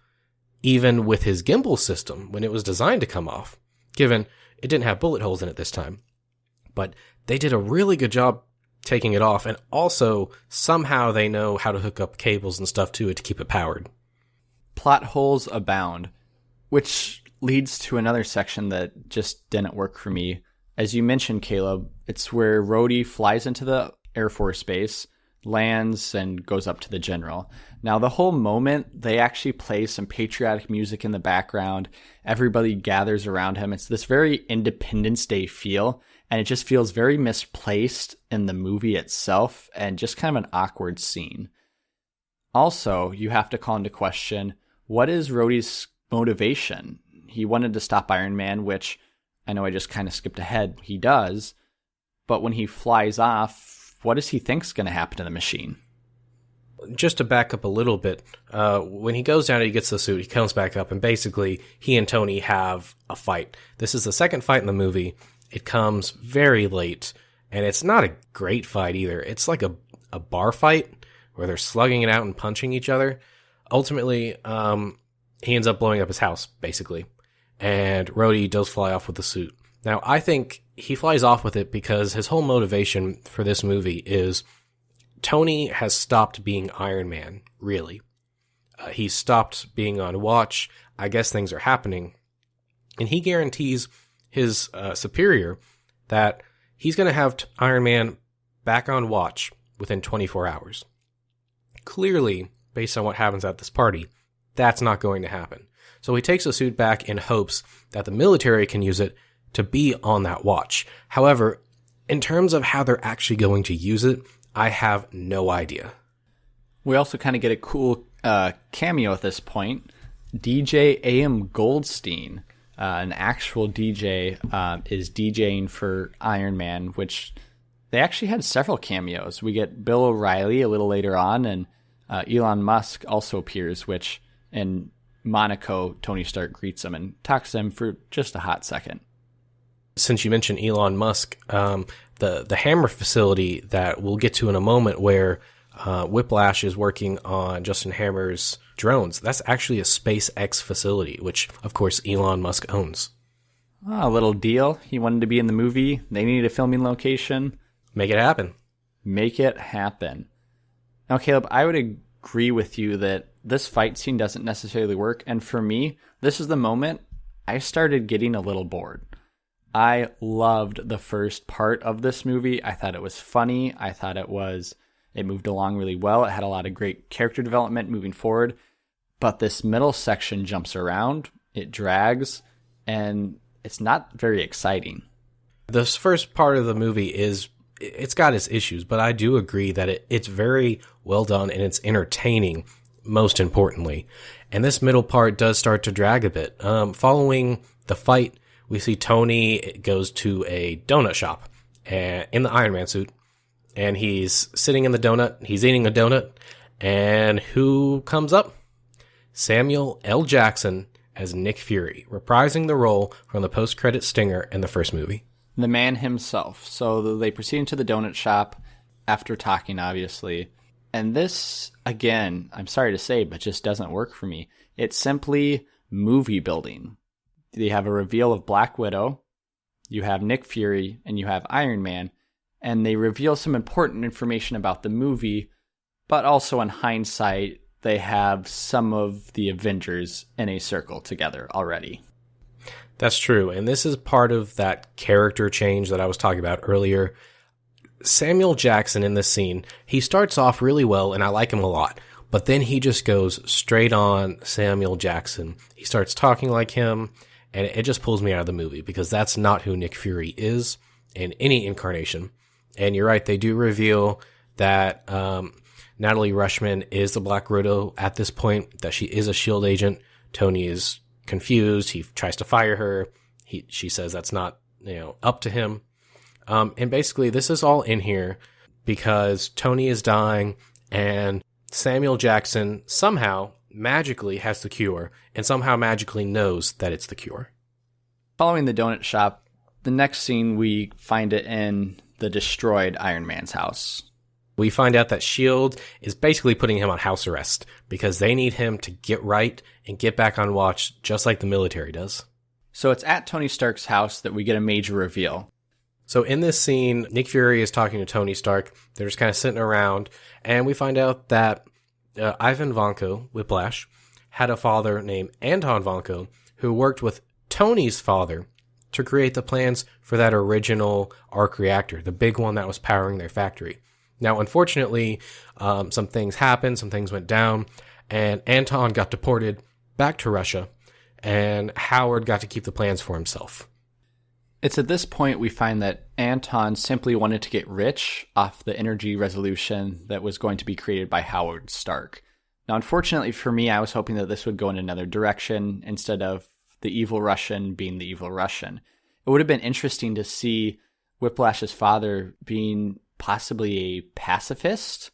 even with his gimbal system when it was designed to come off, given it didn't have bullet holes in it this time. But they did a really good job taking it off, and also somehow they know how to hook up cables and stuff to it to keep it powered. Plot holes abound, which leads to another section that just didn't work for me. As you mentioned, Caleb, it's where Rhodey flies into the Air Force Base, lands, and goes up to the general. Now, the whole moment, they actually play some patriotic music in the background. Everybody gathers around him. It's this very Independence Day feel, and it just feels very misplaced in the movie itself, and just kind of an awkward scene. Also, you have to call into question, what is Rhodey's motivation? He wanted to stop Iron Man, which I know I just kind of skipped ahead. He does. But when he flies off, what does he think's going to happen to the machine? Just to back up a little bit, when he goes down and he gets the suit, he comes back up, and basically he and Tony have a fight. This is the second fight in the movie. It comes very late, and it's not a great fight either. It's like a bar fight where they're slugging it out and punching each other. Ultimately, he ends up blowing up his house, basically, and Rhodey does fly off with the suit. Now, I think he flies off with it because his whole motivation for this movie is Tony has stopped being Iron Man, really. He's stopped being on watch. I guess things are happening. And he guarantees his superior that he's going to have Iron Man back on watch within 24 hours. Clearly, based on what happens at this party, that's not going to happen. So he takes the suit back in hopes that the military can use it to be on that watch. However, in terms of how they're actually going to use it, I have no idea. We also kind of get a cool cameo at this point. DJ A.M. Goldstein, an actual DJ, is DJing for Iron Man, which they actually had several cameos. We get Bill O'Reilly a little later on, and Elon Musk also appears, which in Monaco, Tony Stark greets him and talks to him for just a hot second. Since you mentioned Elon Musk, the Hammer facility that we'll get to in a moment where Whiplash is working on Justin Hammer's drones, that's actually a SpaceX facility, which, of course, Elon Musk owns. A little deal. He wanted to be in the movie. They needed a filming location. Make it happen. Make it happen. Now, Caleb, I would agree with you that this fight scene doesn't necessarily work. And for me, this is the moment I started getting a little bored. I loved the first part of this movie. I thought it was funny. I thought it moved along really well. It had a lot of great character development moving forward. But this middle section jumps around, it drags, and it's not very exciting. This first part of the movie it's got its issues, but I do agree that it's very well done and it's entertaining, most importantly. And this middle part does start to drag a bit. Following the fight, we see Tony goes to a donut shop in the Iron Man suit, and he's sitting in the donut. He's eating a donut, and who comes up? Samuel L. Jackson as Nick Fury, reprising the role from the post-credit stinger in the first movie. The man himself. So they proceed into the donut shop after talking, obviously. And this, again, I'm sorry to say, but just doesn't work for me. It's simply movie building. They have a reveal of Black Widow, you have Nick Fury, and you have Iron Man, and they reveal some important information about the movie, but also in hindsight, they have some of the Avengers in a circle together already. That's true, and this is part of that character change that I was talking about earlier. Samuel Jackson in this scene, he starts off really well, and I like him a lot, but then he just goes straight on Samuel Jackson. He starts talking like him, and it just pulls me out of the movie, because that's not who Nick Fury is in any incarnation. And you're right, they do reveal that Natalie Rushman is the Black Widow at this point, that she is a S.H.I.E.L.D. agent. Tony is confused. He tries to fire her. She says that's not, up to him. And basically, this is all in here because Tony is dying, and Samuel Jackson somehow magically has the cure, and somehow magically knows that it's the cure. Following the donut shop, the next scene we find it in the destroyed Iron Man's house. We find out that S.H.I.E.L.D. is basically putting him on house arrest because they need him to get right and get back on watch just like the military does. So it's at Tony Stark's house that we get a major reveal. So in this scene, Nick Fury is talking to Tony Stark. They're just kind of sitting around, and we find out that Ivan Vanko, Whiplash, had a father named Anton Vanko who worked with Tony's father to create the plans for that original arc reactor, the big one that was powering their factory. Now, unfortunately, some things happened, some things went down, and Anton got deported back to Russia, and Howard got to keep the plans for himself. It's at this point we find that Anton simply wanted to get rich off the energy resolution that was going to be created by Howard Stark. Now, unfortunately for me, I was hoping that this would go in another direction instead of the evil Russian being the evil Russian. It would have been interesting to see Whiplash's father being possibly a pacifist,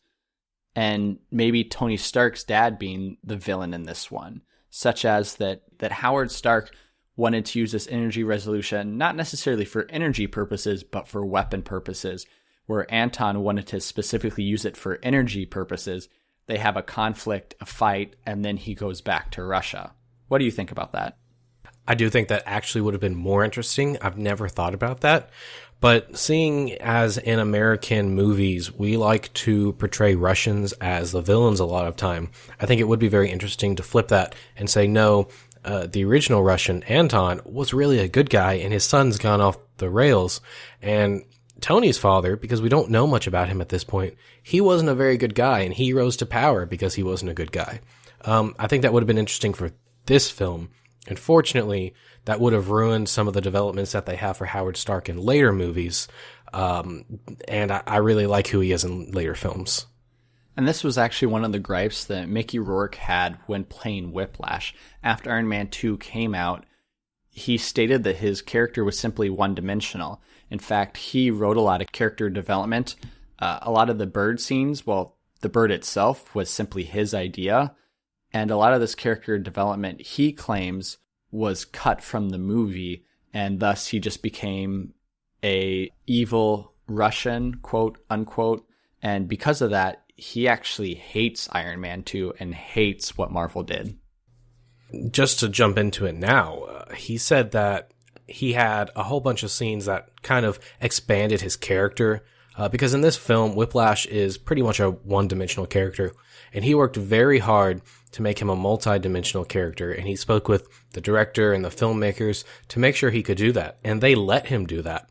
and maybe Tony Stark's dad being the villain in this one, such as that Howard Stark wanted to use this energy resolution not necessarily for energy purposes, but for weapon purposes, where Anton wanted to specifically use it for energy purposes. They have a conflict, a fight, and then he goes back to Russia. What do you think about that? I do think that actually would have been more interesting. I've never thought about that. But seeing as in American movies, we like to portray Russians as the villains a lot of time, I think it would be very interesting to flip that and say, no, the original Russian, Anton, was really a good guy, and his son's gone off the rails. And Tony's father, because we don't know much about him at this point, he wasn't a very good guy, and he rose to power because he wasn't a good guy. I think that would have been interesting for this film. Unfortunately, that would have ruined some of the developments that they have for Howard Stark in later movies. And I really like who he is in later films. And this was actually one of the gripes that Mickey Rourke had when playing Whiplash. After Iron Man 2 came out, he stated that his character was simply one-dimensional. In fact, he wrote a lot of character development. A lot of the bird scenes, well, the bird itself was simply his idea. And a lot of this character development, he claims, was cut from the movie, and thus he just became a evil Russian, quote unquote. And because of that, he actually hates Iron Man 2 and hates what Marvel did. Just to jump into it now, he said that he had a whole bunch of scenes that kind of expanded his character, because in this film, Whiplash is pretty much a one-dimensional character, and he worked very hard to make him a multi-dimensional character, and he spoke with the director and the filmmakers to make sure he could do that, and they let him do that.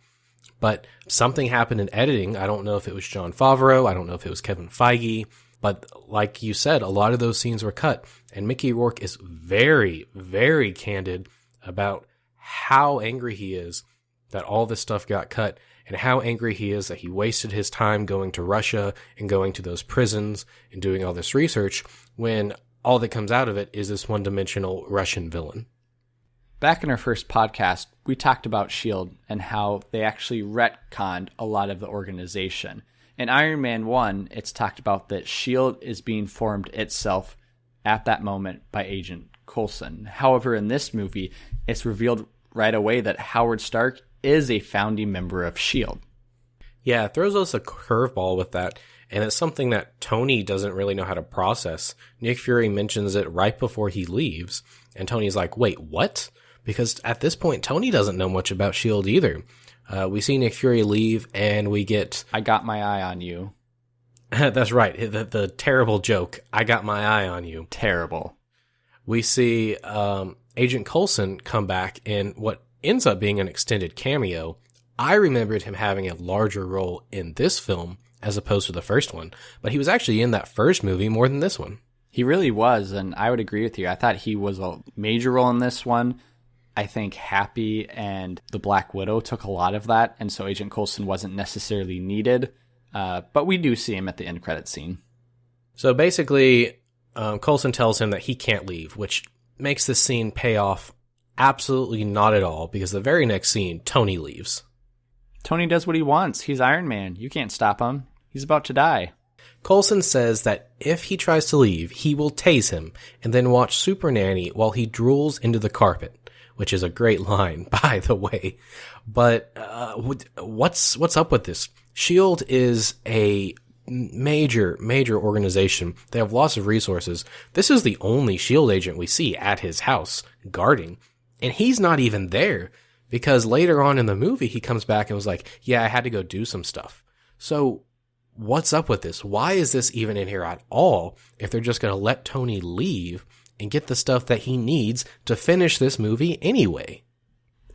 But something happened in editing. I don't know if it was Jon Favreau, I don't know if it was Kevin Feige, but like you said, a lot of those scenes were cut, and Mickey Rourke is very, very candid about how angry he is that all this stuff got cut, and how angry he is that he wasted his time going to Russia and going to those prisons and doing all this research when all that comes out of it is this one-dimensional Russian villain. Back in our first podcast, we talked about S.H.I.E.L.D. and how they actually retconned a lot of the organization. In Iron Man 1, it's talked about that S.H.I.E.L.D. is being formed itself at that moment by Agent Coulson. However, in this movie, it's revealed right away that Howard Stark is a founding member of S.H.I.E.L.D. Yeah, it throws us a curveball with that, and it's something that Tony doesn't really know how to process. Nick Fury mentions it right before he leaves, and Tony's like, wait, what? Because at this point, Tony doesn't know much about S.H.I.E.L.D. either. We see Nick Fury leave, and we get... I got my eye on you. That's right, the terrible joke, I got my eye on you. Terrible. We see Agent Coulson come back in what ends up being an extended cameo. I remembered him having a larger role in this film as opposed to the first one, but he was actually in that first movie more than this one. He really was, and I would agree with you. I thought he was a major role in this one. I think Happy and the Black Widow took a lot of that, and so Agent Coulson wasn't necessarily needed, but we do see him at the end credit scene. So basically, Coulson tells him that he can't leave, which makes this scene pay off absolutely not at all, because the very next scene, Tony leaves. Tony does what he wants. He's Iron Man. You can't stop him. He's about to die. Coulson says that if he tries to leave, he will tase him and then watch Super Nanny while he drools into the carpet, which is a great line, by the way. But what's up with this? S.H.I.E.L.D. is a major organization. They have lots of resources. This is the only S.H.I.E.L.D. agent we see at his house, guarding. And he's not even there, because later on in the movie, he comes back and was like, yeah, I had to go do some stuff. So what's up with this? Why is this even in here at all if they're just going to let Tony leave and get the stuff that he needs to finish this movie anyway?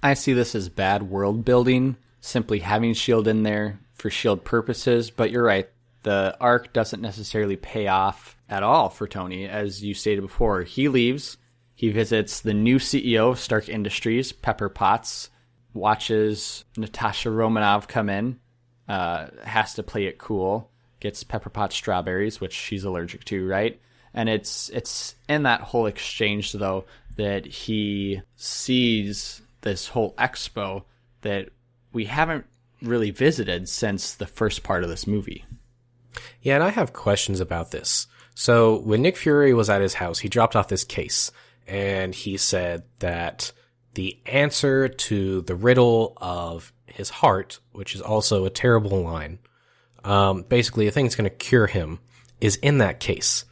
I see this as bad world building, simply having S.H.I.E.L.D. in there for S.H.I.E.L.D. purposes, but you're right. The arc doesn't necessarily pay off at all for Tony. As you stated before, he leaves. He visits the new CEO of Stark Industries, Pepper Potts, watches Natasha Romanoff come in, has to play it cool, gets Pepper Potts strawberries, which she's allergic to, right? And it's in that whole exchange, though, that he sees this whole expo that we haven't really visited since the first part of this movie. Yeah, and I have questions about this. So when Nick Fury was at his house, he dropped off this case, and he said that the answer to the riddle of his heart, which is also a terrible line, basically a thing that's going to cure him, is in that case.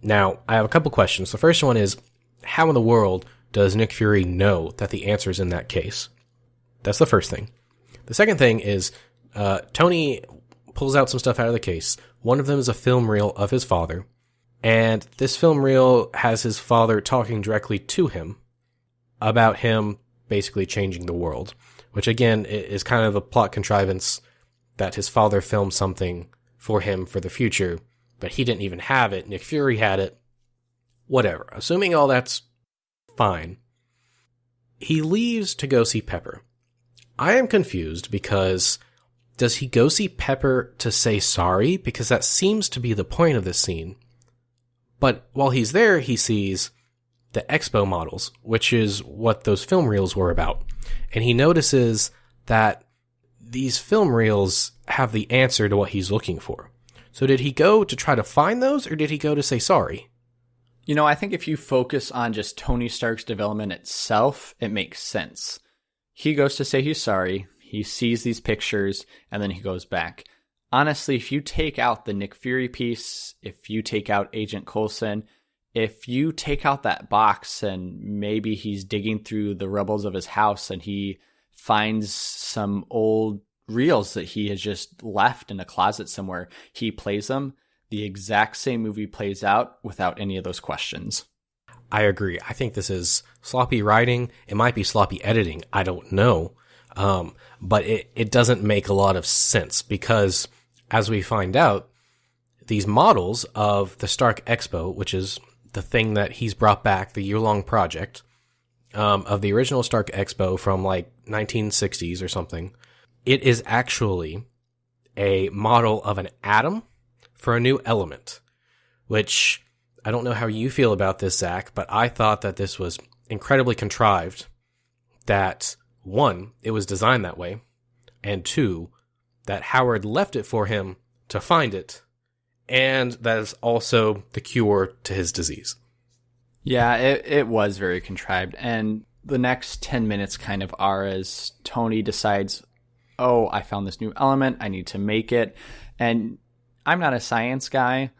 Now, I have a couple questions. The first one is, how in the world does Nick Fury know that the answer is in that case? That's the first thing. The second thing is, Tony pulls out some stuff out of the case. One of them is a film reel of his father, and this film reel has his father talking directly to him about him basically changing the world, which again is kind of a plot contrivance that his father filmed something for him for the future, but he didn't even have it. Nick Fury had it. Whatever. Assuming all that's fine, he leaves to go see Pepper. I am confused because does he go see Pepper to say sorry? Because that seems to be the point of this scene. But while he's there, he sees the expo models, which is what those film reels were about. And he notices that these film reels have the answer to what he's looking for. So did he go to try to find those, or did he go to say sorry? You know, I think if you focus on just Tony Stark's development itself, it makes sense. He goes to say he's sorry, he sees these pictures, and then he goes back. Honestly, if you take out the Nick Fury piece, if you take out Agent Coulson, if you take out that box and maybe he's digging through the rubbles of his house and he finds some old reels that he has just left in a closet somewhere, he plays them, the exact same movie plays out without any of those questions. I agree. I think this is sloppy writing. It might be sloppy editing. I don't know. But it doesn't make a lot of sense because, as we find out, these models of the Stark Expo, which is the thing that he's brought back, the year-long project, of the original Stark Expo from like 1960s or something, it is actually a model of an atom for a new element, which I don't know how you feel about this, Zach, but I thought that this was incredibly contrived, that one, it was designed that way, and two, that Howard left it for him to find it, and that is also the cure to his disease. Yeah, it was very contrived. And the next 10 minutes kind of are as Tony decides, oh, I found this new element. I need to make it. And I'm not a science guy,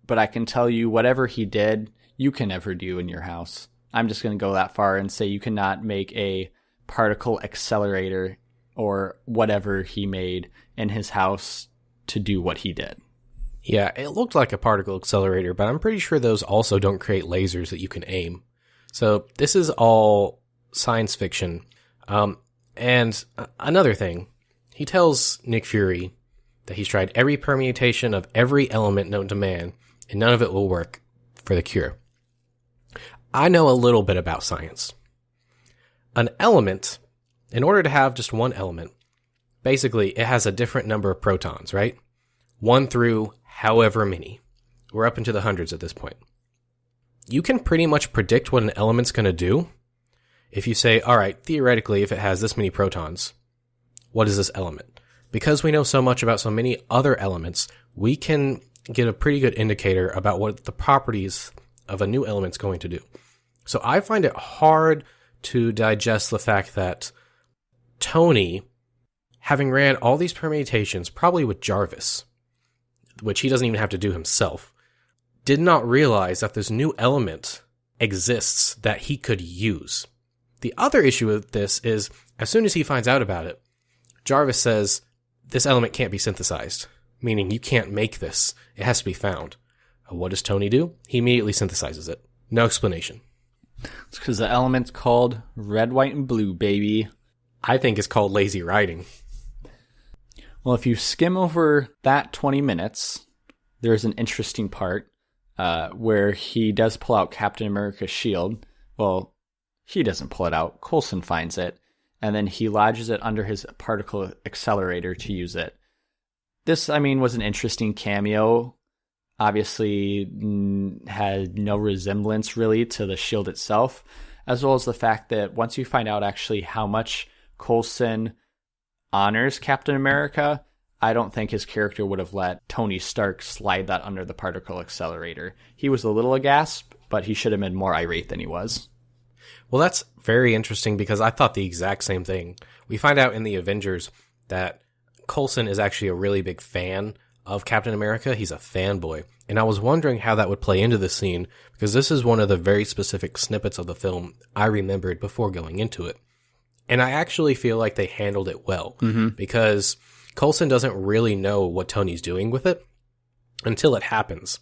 but I can tell you whatever he did, you can never do in your house. I'm just going to go that far and say you cannot make a particle accelerator or whatever he made in his house to do what he did. Yeah, it looked like a particle accelerator, but I'm pretty sure those also don't create lasers that you can aim. So this is all science fiction. And another thing, he tells Nick Fury that he's tried every permutation of every element known to man, and none of it will work for the cure. I know a little bit about science. An element, in order to have just one element, basically it has a different number of protons, right? 1 through however many. We're up into the hundreds at this point. You can pretty much predict what an element's going to do if you say, all right, theoretically, if it has this many protons, what is this element? Because we know so much about so many other elements, we can get a pretty good indicator about what the properties of a new element's going to do. So I find it hard to digest the fact that Tony, having ran all these permutations, probably with Jarvis, which he doesn't even have to do himself, did not realize that this new element exists that he could use. The other issue with this is, as soon as he finds out about it, Jarvis says, this element can't be synthesized, meaning you can't make this. It has to be found. What does Tony do? He immediately synthesizes it. No explanation. It's because the element's called red, white, and blue, baby. I think it's called lazy writing. Well, if you skim over that 20 minutes, there's an interesting part where he does pull out Captain America's shield. Well, he doesn't pull it out. Coulson finds it, and then he lodges it under his particle accelerator to use it. This, was an interesting cameo. Obviously, had no resemblance really to the shield itself, as well as the fact that once you find out actually how much Coulson honors Captain America, I don't think his character would have let Tony Stark slide that under the particle accelerator. He was a little aghast, but he should have been more irate than he was. Well, that's very interesting because I thought the exact same thing. We find out in the Avengers that Coulson is actually a really big fan of Captain America. He's a fanboy. And I was wondering how that would play into the scene because this is one of the very specific snippets of the film I remembered before going into it. And I actually feel like they handled it well because Coulson doesn't really know what Tony's doing with it until it happens.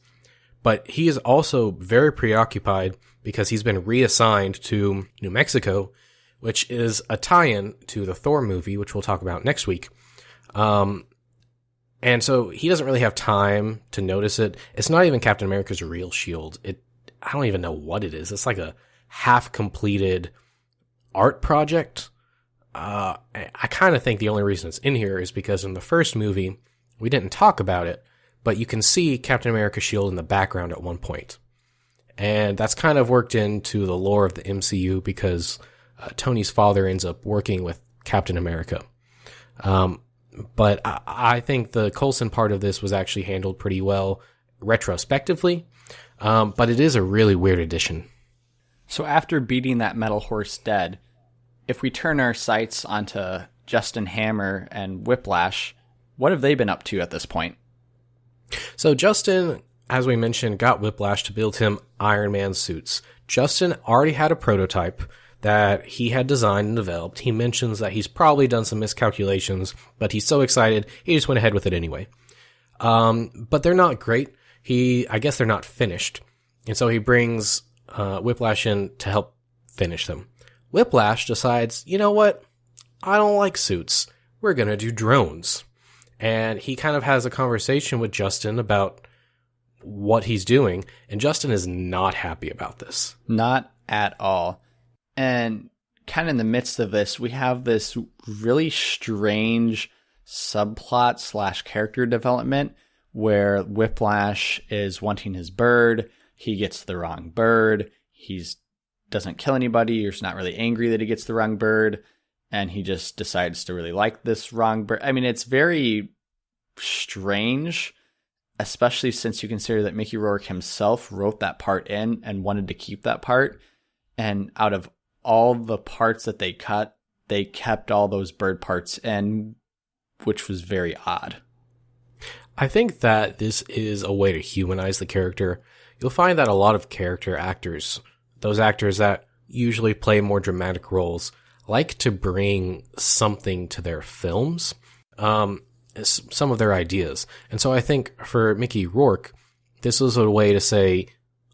But he is also very preoccupied because he's been reassigned to New Mexico, which is a tie-in to the Thor movie, which we'll talk about next week. And so he doesn't really have time to notice it. It's not even Captain America's real shield. I don't even know what it is. It's like a half-completed art project. I kind of think the only reason it's in here is because in the first movie, we didn't talk about it, but you can see Captain America's shield in the background at one point. And that's kind of worked into the lore of the MCU because Tony's father ends up working with Captain America. But I think the Coulson part of this was actually handled pretty well retrospectively, but it is a really weird addition. So after beating that metal horse dead, if we turn our sights onto Justin Hammer and Whiplash, what have they been up to at this point? So Justin, as we mentioned, got Whiplash to build him Iron Man suits. Justin already had a prototype that he had designed and developed. He mentions that he's probably done some miscalculations, but he's so excited, he just went ahead with it anyway. But they're not great. I guess they're not finished. And so he brings Whiplash in to help finish them. Whiplash decides, you know what? I don't like suits. We're going to do drones. And he kind of has a conversation with Justin about what he's doing. And Justin is not happy about this. Not at all. And kind of in the midst of this, we have this really strange subplot / character development where Whiplash is wanting his bird. He gets the wrong bird. He's doesn't kill anybody. He's not really angry that he gets the wrong bird. And he just decides to really like this wrong bird. It's very strange. especially since you consider that Mickey Rourke himself wrote that part in and wanted to keep that part. And out of all the parts that they cut, they kept all those bird parts in, which was very odd. I think that this is a way to humanize the character. You'll find that a lot of character actors, those actors that usually play more dramatic roles, like to bring something to their films, some of their ideas. And so I think for Mickey Rourke, this was a way to say,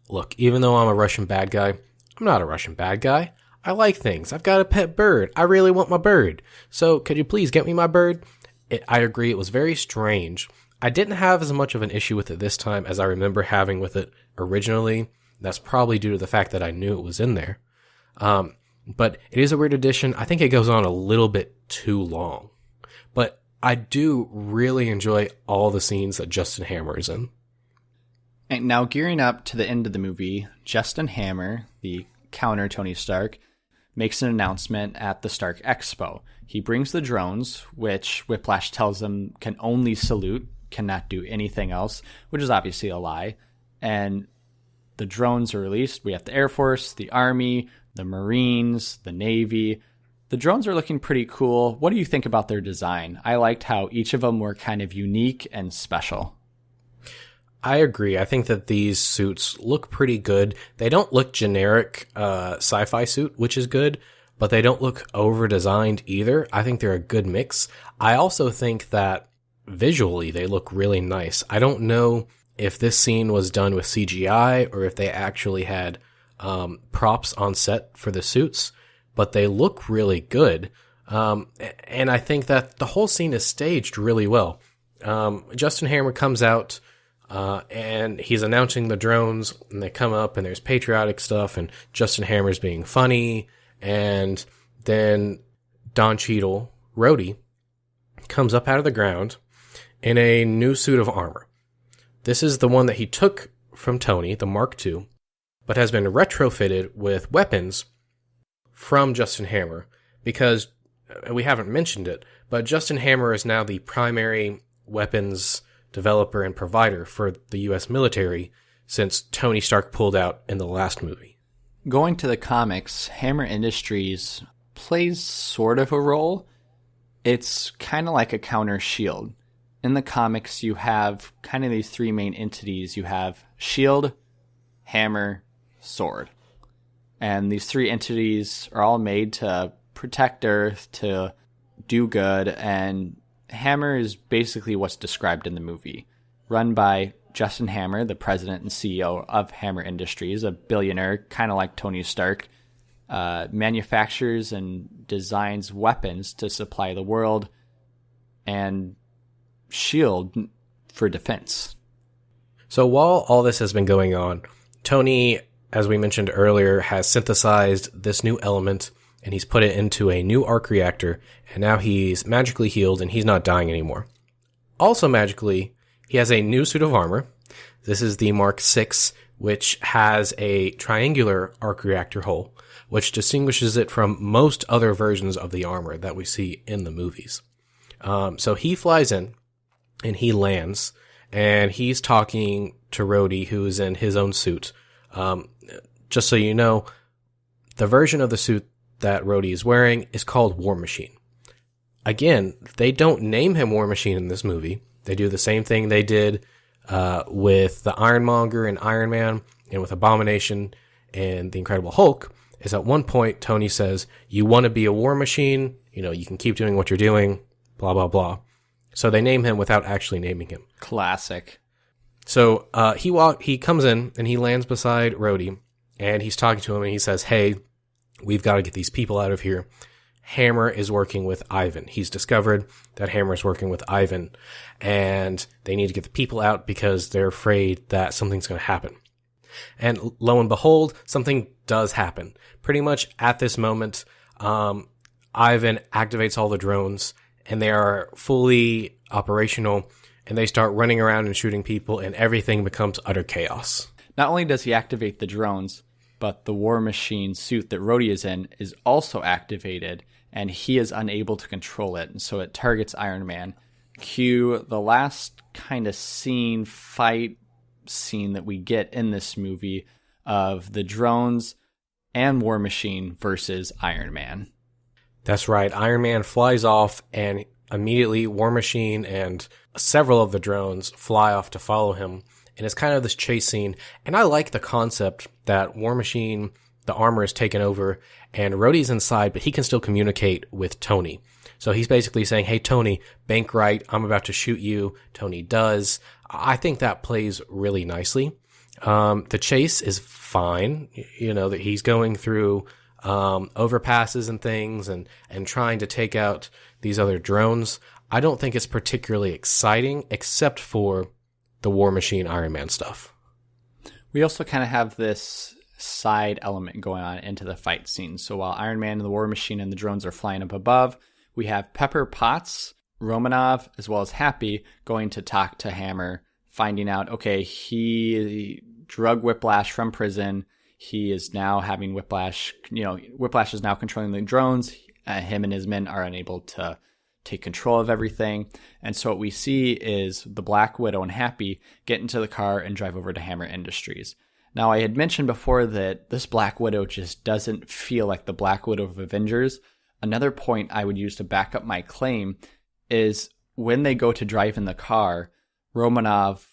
look, even though I'm a Russian bad guy, I'm not a Russian bad guy. I like things. I've got a pet bird. I really want my bird. So could you please get me my bird? I agree. It was very strange. I didn't have as much of an issue with it this time as I remember having with it originally. That's probably due to the fact that I knew it was in there. But it is a weird addition. I think it goes on a little bit too long. But I do really enjoy all the scenes that Justin Hammer is in. And now gearing up to the end of the movie, Justin Hammer, the counter Tony Stark, makes an announcement at the Stark Expo. He brings the drones, which Whiplash tells him can only salute, cannot do anything else, which is obviously a lie. And the drones are released. We have the Air Force, the Army, the Marines, the Navy. The drones are looking pretty cool. What do you think about their design? I liked how each of them were kind of unique and special. I agree. I think that these suits look pretty good. They don't look generic sci-fi suit, which is good, but they don't look over-designed either. I think they're a good mix. I also think that visually they look really nice. I don't know if this scene was done with CGI or if they actually had props on set for the suits, but they look really good. And I think that the whole scene is staged really well. Justin Hammer comes out and he's announcing the drones, and they come up, and there's patriotic stuff, and Justin Hammer's being funny, and then Don Cheadle, Rhodey, comes up out of the ground in a new suit of armor. This is the one that he took from Tony, the Mark II, but has been retrofitted with weapons from Justin Hammer, because we haven't mentioned it, but Justin Hammer is now the primary weapons developer and provider for the U.S. military since Tony Stark pulled out in the last movie. Going to the comics, Hammer Industries plays sort of a role. It's kind of like a counter shield. In the comics, you have kind of these three main entities. You have Shield, Hammer, Sword. And these three entities are all made to protect Earth, to do good, and Hammer is basically what's described in the movie. Run by Justin Hammer, the president and CEO of Hammer Industries, a billionaire, kind of like Tony Stark, manufactures and designs weapons to supply the world, and S.H.I.E.L.D. for defense. So while all this has been going on, Tony, as we mentioned earlier, has synthesized this new element, and he's put it into a new arc reactor, and now he's magically healed, and he's not dying anymore. Also magically, he has a new suit of armor. This is the Mark VI, which has a triangular arc reactor hull, which distinguishes it from most other versions of the armor that we see in the movies. So he flies in, and he lands, and he's talking to Rhodey, who is in his own suit. Just so you know, the version of the suit that Rhodey is wearing is called War Machine. Again, they don't name him War Machine in this movie. They do the same thing they did with the Ironmonger and Iron Man, and with Abomination and the Incredible Hulk, is at one point Tony says, you want to be a war machine, you can keep doing what you're doing, blah, blah, blah. So they name him without actually naming him. Classic. So he comes in and he lands beside Rhodey, and he's talking to him, and he says, hey, we've got to get these people out of here. Hammer is working with Ivan. He's discovered that Hammer is working with Ivan, and they need to get the people out because they're afraid that something's going to happen. And lo and behold, something does happen. Pretty much at this moment, Ivan activates all the drones, and they are fully operational, and they start running around and shooting people, and everything becomes utter chaos. Not only does he activate the drones, but the War Machine suit that Rhodey is in is also activated, and he is unable to control it, and so it targets Iron Man, cue the last kind of fight scene that we get in this movie of the drones and War Machine versus Iron Man. That's right. Iron Man flies off, and immediately War Machine and several of the drones fly off to follow him. And it's kind of this chase scene. And I like the concept that War Machine, the armor is taken over, and Rhodey's inside, but he can still communicate with Tony. So he's basically saying, hey, Tony, bank right. I'm about to shoot you. Tony does. I think that plays really nicely. The chase is fine. You know, that he's going through overpasses and things and trying to take out these other drones. I don't think it's particularly exciting, except for the War Machine Iron Man stuff. We also kind of have this side element going on into the fight scene. So while Iron Man and the War Machine and the drones are flying up above, we have Pepper Potts, Romanov, as well as Happy going to talk to Hammer, finding out, okay, he drug Whiplash from prison. He is now having Whiplash. Whiplash is now controlling the drones. Him and his men are unable to take control of everything. And so what we see is the Black Widow and Happy get into the car and drive over to Hammer Industries. Now, I had mentioned before that this Black Widow just doesn't feel like the Black Widow of Avengers. Another point I would use to back up my claim is when they go to drive in the car, Romanov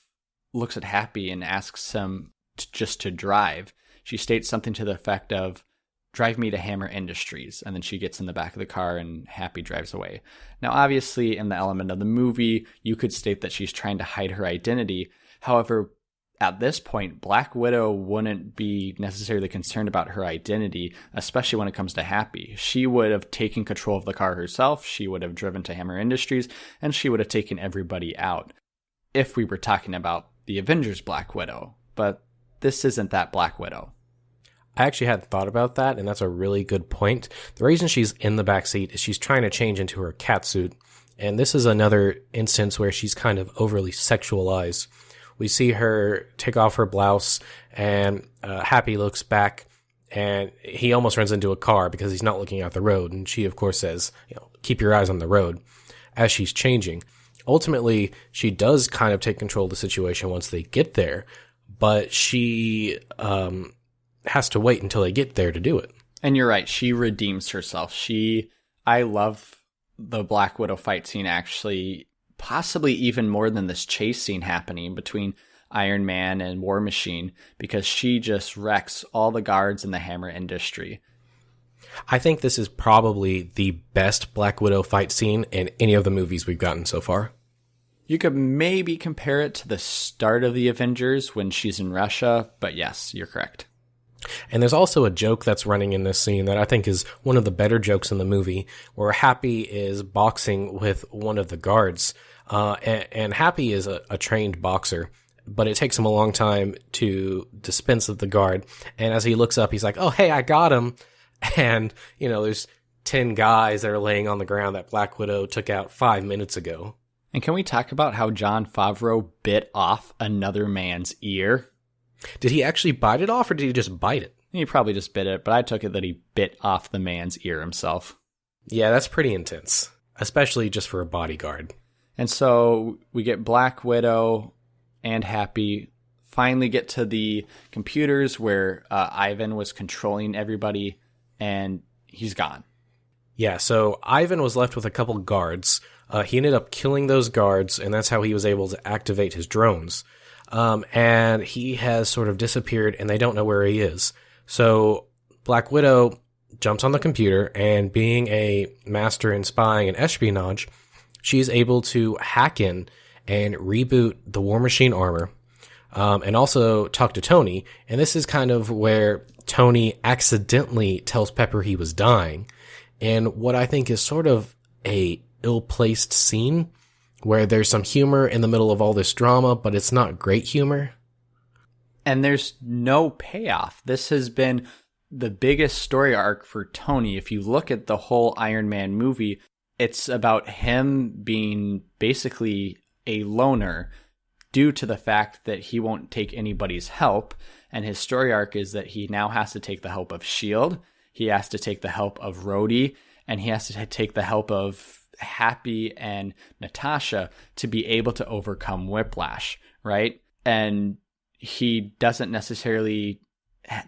looks at Happy and asks him just to drive. She states something to the effect of, drive me to Hammer Industries. And then she gets in the back of the car and Happy drives away. Now, obviously, in the element of the movie, you could state that she's trying to hide her identity. However, at this point, Black Widow wouldn't be necessarily concerned about her identity, especially when it comes to Happy. She would have taken control of the car herself. She would have driven to Hammer Industries, and she would have taken everybody out if we were talking about the Avengers Black Widow. But this isn't that Black Widow. I actually hadn't thought about that, and that's a really good point. The reason she's in the backseat is she's trying to change into her catsuit, and this is another instance where she's kind of overly sexualized. We see her take off her blouse, and Happy looks back, and he almost runs into a car because he's not looking out the road, and she, of course, says, keep your eyes on the road as she's changing. Ultimately, she does kind of take control of the situation once they get there, but she has to wait until they get there to do it. And you're right. She redeems herself. I love the Black Widow fight scene, actually, possibly even more than this chase scene happening between Iron Man and War Machine, because she just wrecks all the guards in the Hammer Industry. I think this is probably the best Black Widow fight scene in any of the movies we've gotten so far. You could maybe compare it to the start of the Avengers when she's in Russia, but yes, you're correct. And there's also a joke that's running in this scene that I think is one of the better jokes in the movie, where Happy is boxing with one of the guards. And Happy is a trained boxer, but it takes him a long time to dispense of the guard. And as he looks up, he's like, oh, hey, I got him. And, there's 10 guys that are laying on the ground that Black Widow took out 5 minutes ago. And can we talk about how Jon Favreau bit off another man's ear? Did he actually bite it off, or did he just bite it? He probably just bit it, but I took it that he bit off the man's ear himself. Yeah, that's pretty intense, especially just for a bodyguard. And so we get Black Widow and Happy finally get to the computers where Ivan was controlling everybody, and he's gone. Yeah, so Ivan was left with a couple guards. He ended up killing those guards, and that's how he was able to activate his drones. And he has sort of disappeared, and they don't know where he is. So Black Widow jumps on the computer, and being a master in spying and espionage, she's able to hack in and reboot the War Machine armor, and also talk to Tony. And this is kind of where Tony accidentally tells Pepper he was dying. And what I think is sort of a ill-placed scene, where there's some humor in the middle of all this drama, but it's not great humor. And there's no payoff. This has been the biggest story arc for Tony. If you look at the whole Iron Man movie, it's about him being basically a loner due to the fact that he won't take anybody's help. And his story arc is that he now has to take the help of S.H.I.E.L.D., he has to take the help of Rhodey, and he has to take the help of Happy and Natasha to be able to overcome Whiplash, right? And he doesn't necessarily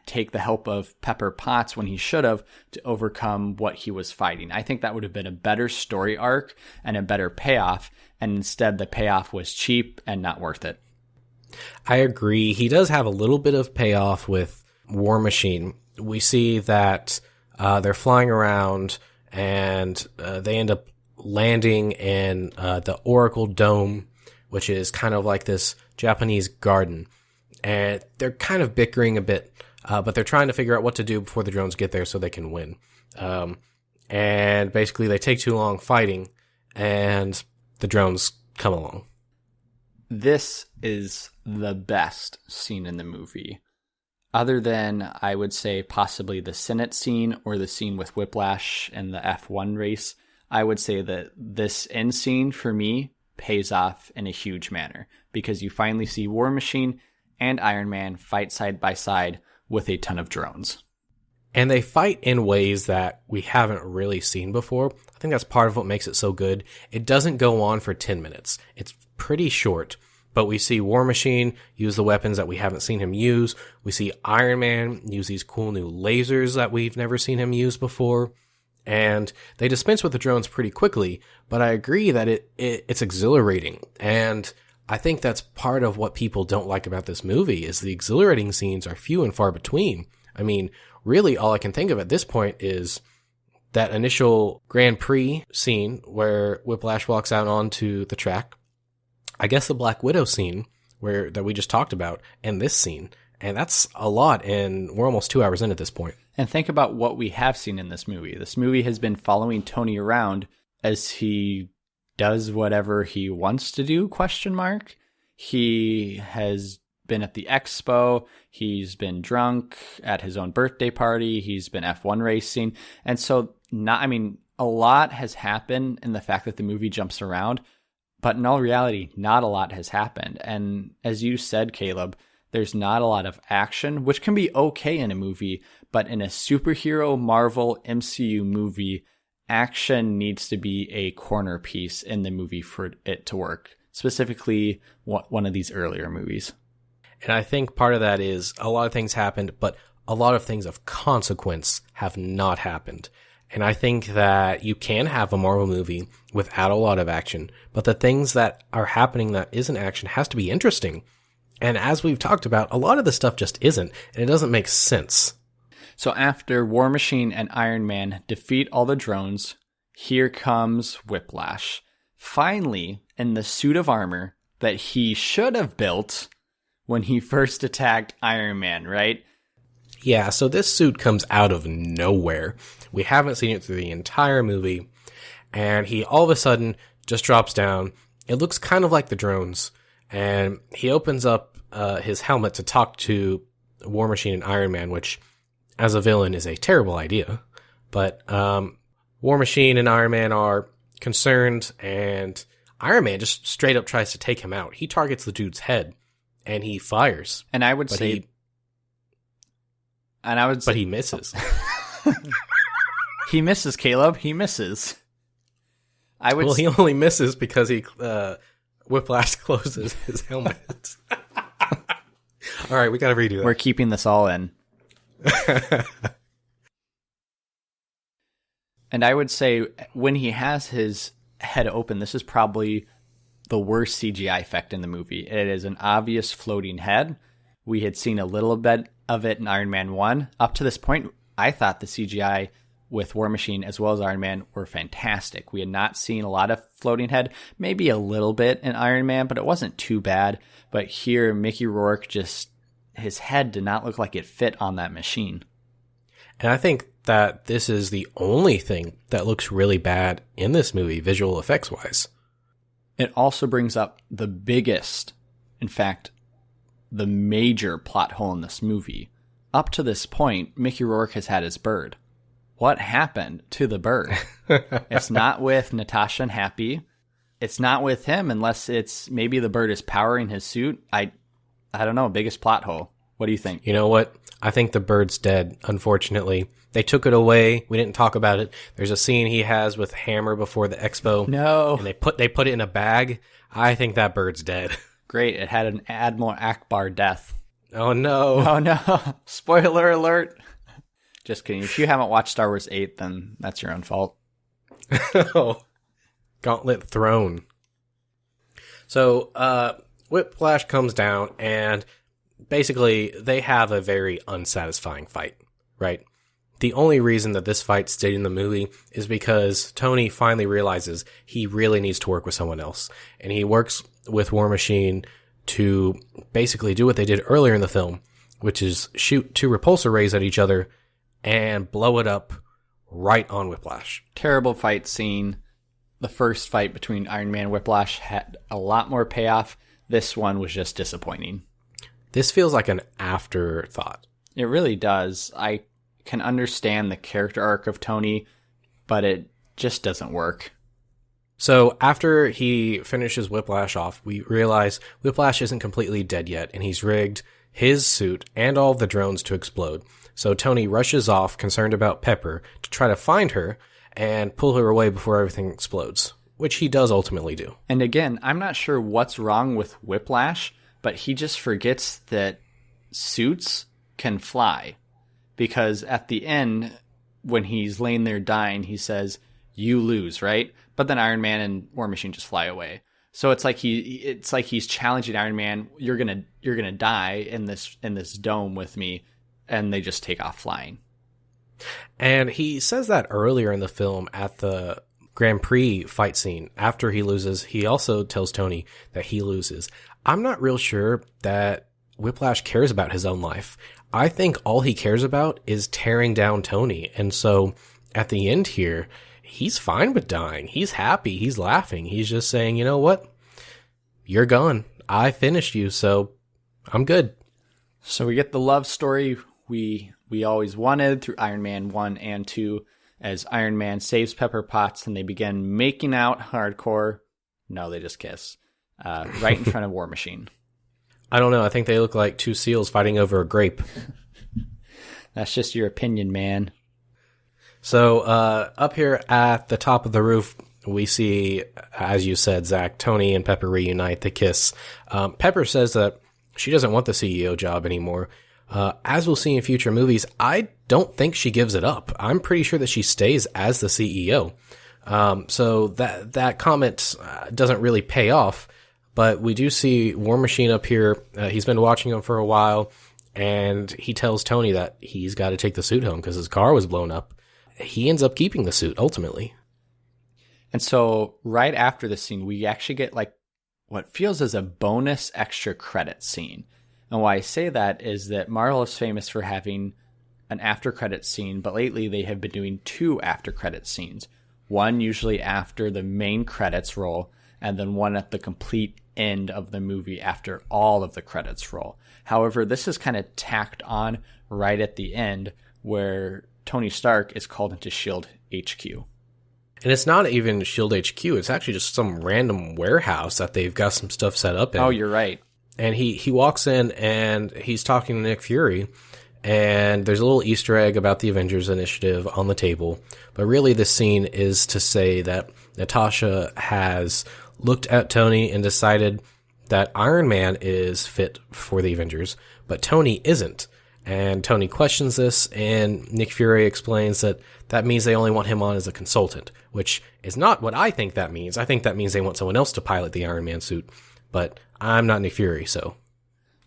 take the help of Pepper Potts when he should have to overcome what he was fighting. I think that would have been a better story arc and a better payoff, and instead the payoff was cheap and not worth it. I agree. He does have a little bit of payoff with War Machine. We see that they're flying around and they end up landing in the Oracle Dome, which is kind of like this Japanese garden. And they're kind of bickering a bit, but they're trying to figure out what to do before the drones get there so they can win. And basically they take too long fighting, and the drones come along. This is the best scene in the movie. Other than, I would say, possibly the Senate scene or the scene with Whiplash and the F1 race, I would say that this end scene, for me, pays off in a huge manner. Because you finally see War Machine and Iron Man fight side by side with a ton of drones. And they fight in ways that we haven't really seen before. I think that's part of what makes it so good. It doesn't go on for 10 minutes. It's pretty short. But we see War Machine use the weapons that we haven't seen him use. We see Iron Man use these cool new lasers that we've never seen him use before. And they dispense with the drones pretty quickly. But I agree that it's exhilarating. And I think that's part of what people don't like about this movie is the exhilarating scenes are few and far between. I mean, really all I can think of at this point is that initial Grand Prix scene where Whiplash walks out onto the track. I guess the Black Widow scene that we just talked about, and this scene. And that's a lot, and we're almost 2 hours in at this point. And think about what we have seen in this movie. This movie has been following Tony around as he does whatever he wants to do, ? He has been at the expo, he's been drunk at his own birthday party, he's been F1 racing. And so, a lot has happened in the fact that the movie jumps around. But in all reality, not a lot has happened. And as you said, Caleb, there's not a lot of action, which can be okay in a movie. But in a superhero Marvel MCU movie, action needs to be a corner piece in the movie for it to work. Specifically, one of these earlier movies. And I think part of that is a lot of things happened, but a lot of things of consequence have not happened. And I think that you can have a Marvel movie without a lot of action, but the things that are happening that isn't action has to be interesting. And as we've talked about, a lot of the stuff just isn't, and it doesn't make sense. So after War Machine and Iron Man defeat all the drones, here comes Whiplash. Finally, in the suit of armor that he should have built when he first attacked Iron Man, right? Yeah, so this suit comes out of nowhere. We haven't seen it through the entire movie, and he all of a sudden just drops down. It looks kind of like the drones, and he opens up his helmet to talk to War Machine and Iron Man, which, as a villain, is a terrible idea. But War Machine and Iron Man are concerned, and Iron Man just straight up tries to take him out. He targets the dude's head, and he fires. And I would say... But he misses. He misses, Caleb. He misses. He only misses because Whiplash closes his helmet. All right, we got to redo that. We're keeping this all in. And I would say when he has his head open, this is probably the worst CGI effect in the movie. It is an obvious floating head. We had seen a little bit of it in Iron Man 1. Up to this point, I thought the CGI with War Machine as well as Iron Man were fantastic. We had not seen a lot of floating head, maybe a little bit in Iron Man, but it wasn't too bad. But here, Mickey Rourke his head did not look like it fit on that machine. And I think that this is the only thing that looks really bad in this movie, visual effects wise. It also brings up the biggest, in fact, the major plot hole in this movie. Up to this point, Mickey Rourke has had his bird. What happened to the bird? It's not with Natasha and Happy. It's not with him unless it's maybe the bird is powering his suit. I don't know, biggest plot hole. What do you think? You know what? I think the bird's dead, unfortunately. They took it away. We didn't talk about it. There's a scene he has with Hammer before the expo. No. And they put it in a bag. I think that bird's dead. Great. It had an Admiral Akbar death. Oh, no. Oh, no. Spoiler alert. Just kidding. If you haven't watched Star Wars 8, then that's your own fault. Gauntlet thrown. So, Whiplash comes down, and basically they have a very unsatisfying fight, right? The only reason that this fight stayed in the movie is because Tony finally realizes he really needs to work with someone else. And he works with War Machine to basically do what they did earlier in the film, which is shoot 2 repulsor rays at each other and blow it up right on Whiplash. Terrible fight scene. The first fight between Iron Man and Whiplash had a lot more payoff. This one was just disappointing. This feels like an afterthought. It really does. I can understand the character arc of Tony, but it just doesn't work. So after he finishes Whiplash off, we realize Whiplash isn't completely dead yet, and he's rigged his suit and all of the drones to explode. So Tony rushes off, concerned about Pepper, to try to find her and pull her away before everything explodes, which he does ultimately do. And again, I'm not sure what's wrong with Whiplash, but he just forgets that suits can fly. Because at the end, when he's laying there dying, he says, "You lose," right? But then Iron Man and War Machine just fly away. So it's like he's challenging Iron Man. You're gonna die in this dome with me, and they just take off flying. And he says that earlier in the film at the Grand Prix fight scene. After he loses, he also tells Tony that he loses. I'm not real sure that Whiplash cares about his own life. I think all he cares about is tearing down Tony. And so at the end here, he's fine with dying. He's happy. He's laughing. He's just saying, you know what? You're gone. I finished you, so I'm good. So we get the love story we always wanted through Iron Man 1 and 2 as Iron Man saves Pepper Potts and they begin making out hardcore. No, they just kiss. Right in front of War Machine. I don't know. I think they look like 2 seals fighting over a grape. That's just your opinion, man. So up here at the top of the roof, we see, as you said, Zach, Tony and Pepper reunite. They kiss. Pepper says that she doesn't want the CEO job anymore. As we'll see in future movies, I don't think she gives it up. I'm pretty sure that she stays as the CEO. So that comment doesn't really pay off. But we do see War Machine up here. He's been watching him for a while, and he tells Tony that he's got to take the suit home because his car was blown up. He ends up keeping the suit, ultimately. And so right after this scene, we actually get like what feels as a bonus extra credit scene. And why I say that is that Marvel is famous for having an after credit scene, but lately they have been doing 2 after credit scenes. One usually after the main credits roll, and then one at the complete end of the movie after all of the credits roll. However, this is kind of tacked on right at the end where Tony Stark is called into S.H.I.E.L.D. HQ. And it's not even S.H.I.E.L.D. HQ. It's actually just some random warehouse that they've got some stuff set up in. Oh, you're right. And he walks in and he's talking to Nick Fury. And there's a little Easter egg about the Avengers initiative on the table. But really this scene is to say that Natasha has looked at Tony and decided that Iron Man is fit for the Avengers, but Tony isn't. And Tony questions this, and Nick Fury explains that that means they only want him on as a consultant, which is not what I think that means. I think that means they want someone else to pilot the Iron Man suit, but I'm not Nick Fury, so.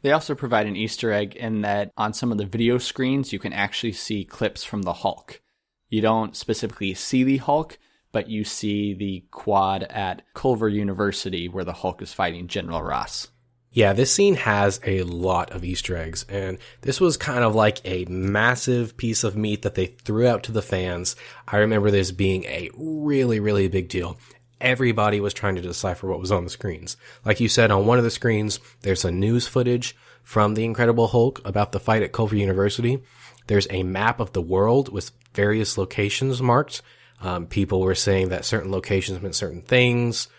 They also provide an Easter egg in that on some of the video screens, you can actually see clips from the Hulk. You don't specifically see the Hulk, but you see the quad at Culver University where the Hulk is fighting General Ross. Yeah, this scene has a lot of Easter eggs, and this was kind of like a massive piece of meat that they threw out to the fans. I remember this being a really, really big deal. Everybody was trying to decipher what was on the screens. Like you said, on one of the screens, there's a news footage from the Incredible Hulk about the fight at Culver University. There's a map of the world with various locations marked. People were saying that certain locations meant certain things.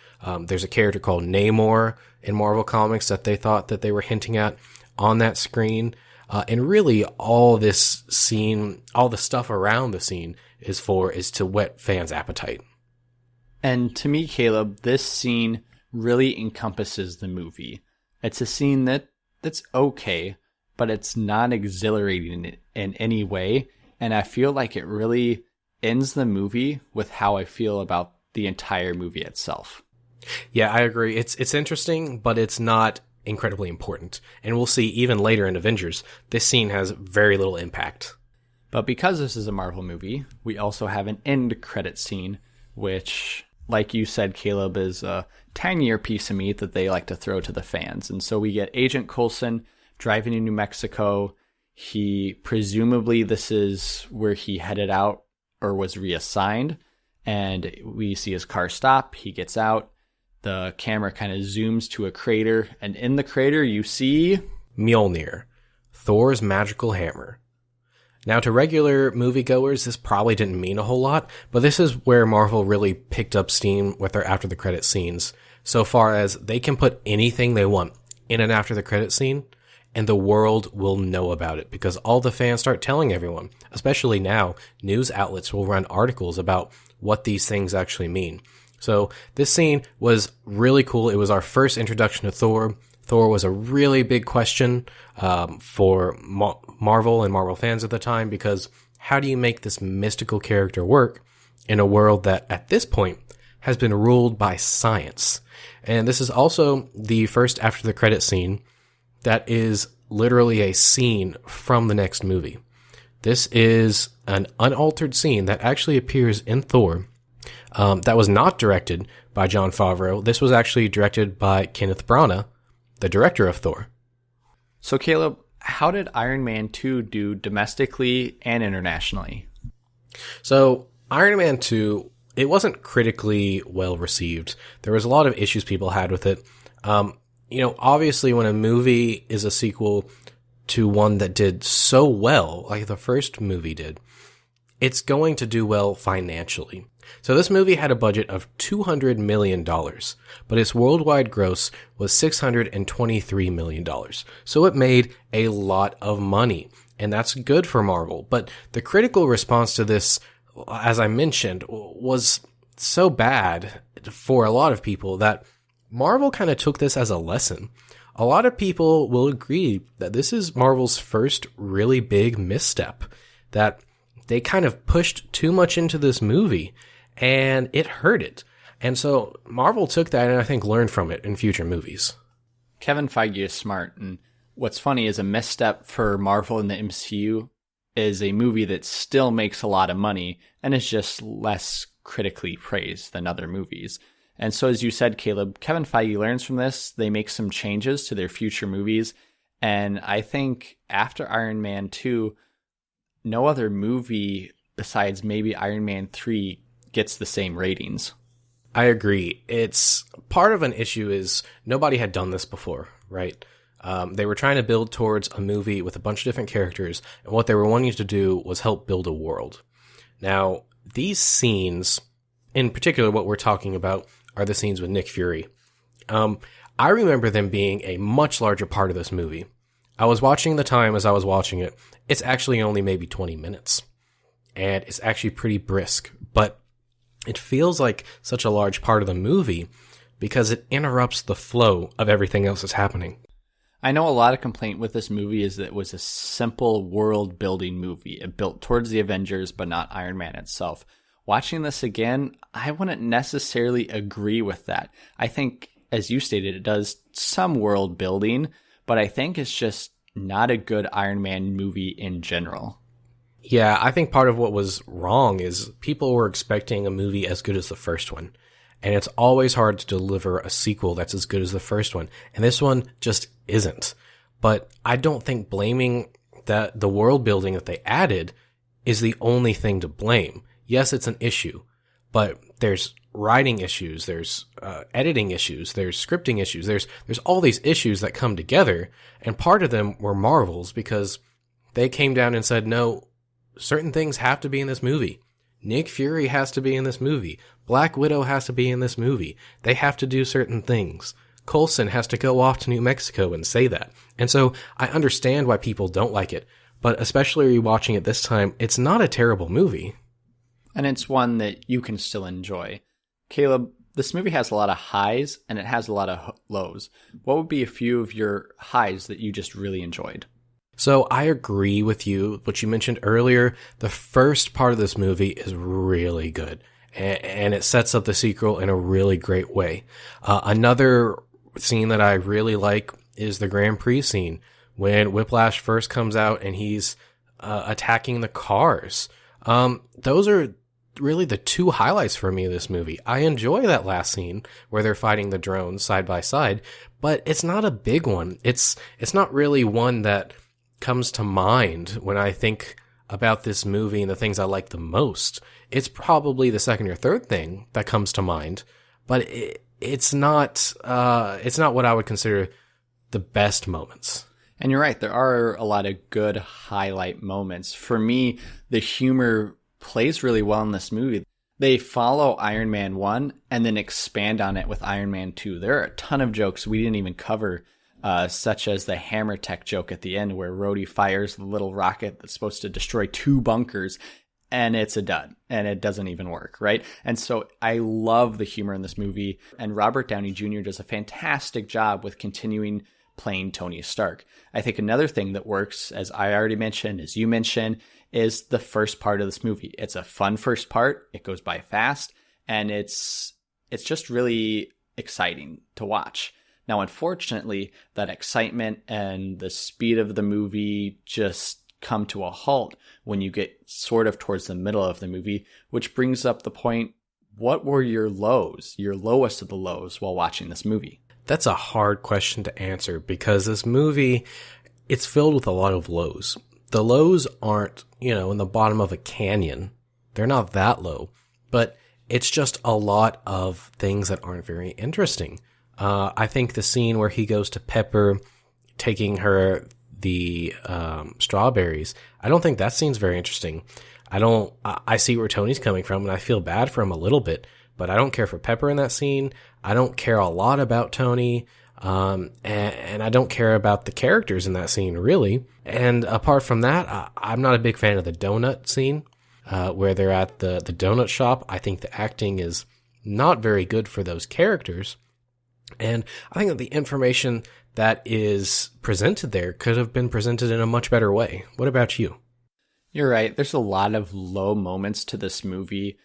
There's a character called Namor in Marvel Comics that they thought that they were hinting at on that screen. And really all this scene, all the stuff around the scene is to whet fans' appetite. And to me, Caleb, this scene really encompasses the movie. It's a scene that's okay, but it's not exhilarating in any way. And I feel like it really ends the movie with how I feel about the entire movie itself. Yeah, I agree. It's interesting, but it's not incredibly important. And we'll see even later in Avengers, this scene has very little impact. But because this is a Marvel movie, we also have an end credit scene, which, like you said, Caleb, is a tinier piece of meat that they like to throw to the fans. And so we get Agent Coulson driving to New Mexico. Presumably this is where he headed out or was reassigned. And we see his car stop. He gets out. The camera kind of zooms to a crater. And in the crater, you see Mjolnir, Thor's magical hammer. Now, to regular moviegoers, this probably didn't mean a whole lot, but this is where Marvel really picked up steam with their after the credit scenes, so far as they can put anything they want in an after the credit scene, and the world will know about it, because all the fans start telling everyone. Especially now, news outlets will run articles about what these things actually mean. So this scene was really cool. It was our first introduction to Thor. Thor was a really big question for Marvel and Marvel fans at the time, because how do you make this mystical character work in a world that, at this point, has been ruled by science? And this is also the first after the credit scene that is literally a scene from the next movie. This is an unaltered scene that actually appears in Thor that was not directed by Jon Favreau. This was actually directed by Kenneth Branagh, the director of Thor. So Caleb, how did Iron Man 2 do domestically and internationally? So Iron Man 2, it wasn't critically well received. There was a lot of issues people had with it. Obviously when a movie is a sequel to one that did so well, like the first movie did, it's going to do well financially. So this movie had a budget of $200 million, but its worldwide gross was $623 million. So it made a lot of money, and that's good for Marvel. But the critical response to this, as I mentioned, was so bad for a lot of people that Marvel kind of took this as a lesson. A lot of people will agree that this is Marvel's first really big misstep, that they kind of pushed too much into this movie, and it hurt it. And so Marvel took that and I think learned from it in future movies. Kevin Feige is smart, and what's funny is a misstep for Marvel in the MCU is a movie that still makes a lot of money and is just less critically praised than other movies. And so as you said, Caleb, Kevin Feige learns from this. They make some changes to their future movies. And I think after Iron Man 2, no other movie besides maybe Iron Man 3 gets the same ratings. I agree. It's part of an issue is nobody had done this before, right? They were trying to build towards a movie with a bunch of different characters, and what they were wanting to do was help build a world. Now, these scenes, in particular what we're talking about, are the scenes with Nick Fury. I remember them being a much larger part of this movie. I was watching the time as I was watching it. It's actually only maybe 20 minutes. And it's actually pretty brisk. But it feels like such a large part of the movie because it interrupts the flow of everything else that's happening. I know a lot of complaint with this movie is that it was a simple world-building movie. It built towards the Avengers, but not Iron Man itself. Watching this again, I wouldn't necessarily agree with that. I think, as you stated, it does some world building, but I think it's just not a good Iron Man movie in general. Yeah, I think part of what was wrong is people were expecting a movie as good as the first one. And it's always hard to deliver a sequel that's as good as the first one. And this one just isn't. But I don't think blaming that the world building that they added is the only thing to blame. Yes, it's an issue, but there's writing issues, there's editing issues, there's scripting issues, there's all these issues that come together, and part of them were Marvel's because they came down and said, no, certain things have to be in this movie. Nick Fury has to be in this movie. Black Widow has to be in this movie. They have to do certain things. Coulson has to go off to New Mexico and say that. And so I understand why people don't like it, but especially rewatching it this time, it's not a terrible movie. And it's one that you can still enjoy. Caleb, this movie has a lot of highs and it has a lot of lows. What would be a few of your highs that you just really enjoyed? So I agree with you. What you mentioned earlier, the first part of this movie is really good. And it sets up the sequel in a really great way. Another scene that I really like is the Grand Prix scene when Whiplash first comes out and he's attacking the cars. Those are really the two highlights for me of this movie. I enjoy that last scene where they're fighting the drones side by side, but it's not a big one. It's not really one that comes to mind when I think about this movie and the things I like the most. It's probably the second or third thing that comes to mind, but it's not what I would consider the best moments. And you're right, there are a lot of good highlight moments. For me, the humor plays really well in this movie. They follow Iron Man 1 and then expand on it with Iron Man 2. There are a ton of jokes we didn't even cover, such as the hammer tech joke at the end where Rhodey fires the little rocket that's supposed to destroy 2 bunkers and it's a dud and it doesn't even work, right? And so I love the humor in this movie, and Robert Downey Jr. does a fantastic job with continuing playing Tony Stark. I think another thing that works, as I already mentioned, as you mentioned, is the first part of this movie. It's a fun first part. It goes by fast, and it's just really exciting to watch. Now, unfortunately, that excitement and the speed of the movie just come to a halt when you get sort of towards the middle of the movie, which brings up the point, what were your lows, your lowest of the lows while watching this movie? That's a hard question to answer because this movie, it's filled with a lot of lows. The lows aren't, in the bottom of a canyon. They're not that low, but it's just a lot of things that aren't very interesting. I think the scene where he goes to Pepper, taking her the strawberries, I don't think that scene's very interesting. I see where Tony's coming from and I feel bad for him a little bit, but I don't care for Pepper in that scene. I don't care a lot about Tony. And I don't care about the characters in that scene, really. And apart from that, I'm not a big fan of the donut scene, where they're at the donut shop. I think the acting is not very good for those characters. And I think that the information that is presented there could have been presented in a much better way. What about you? You're right. There's a lot of low moments to this movie.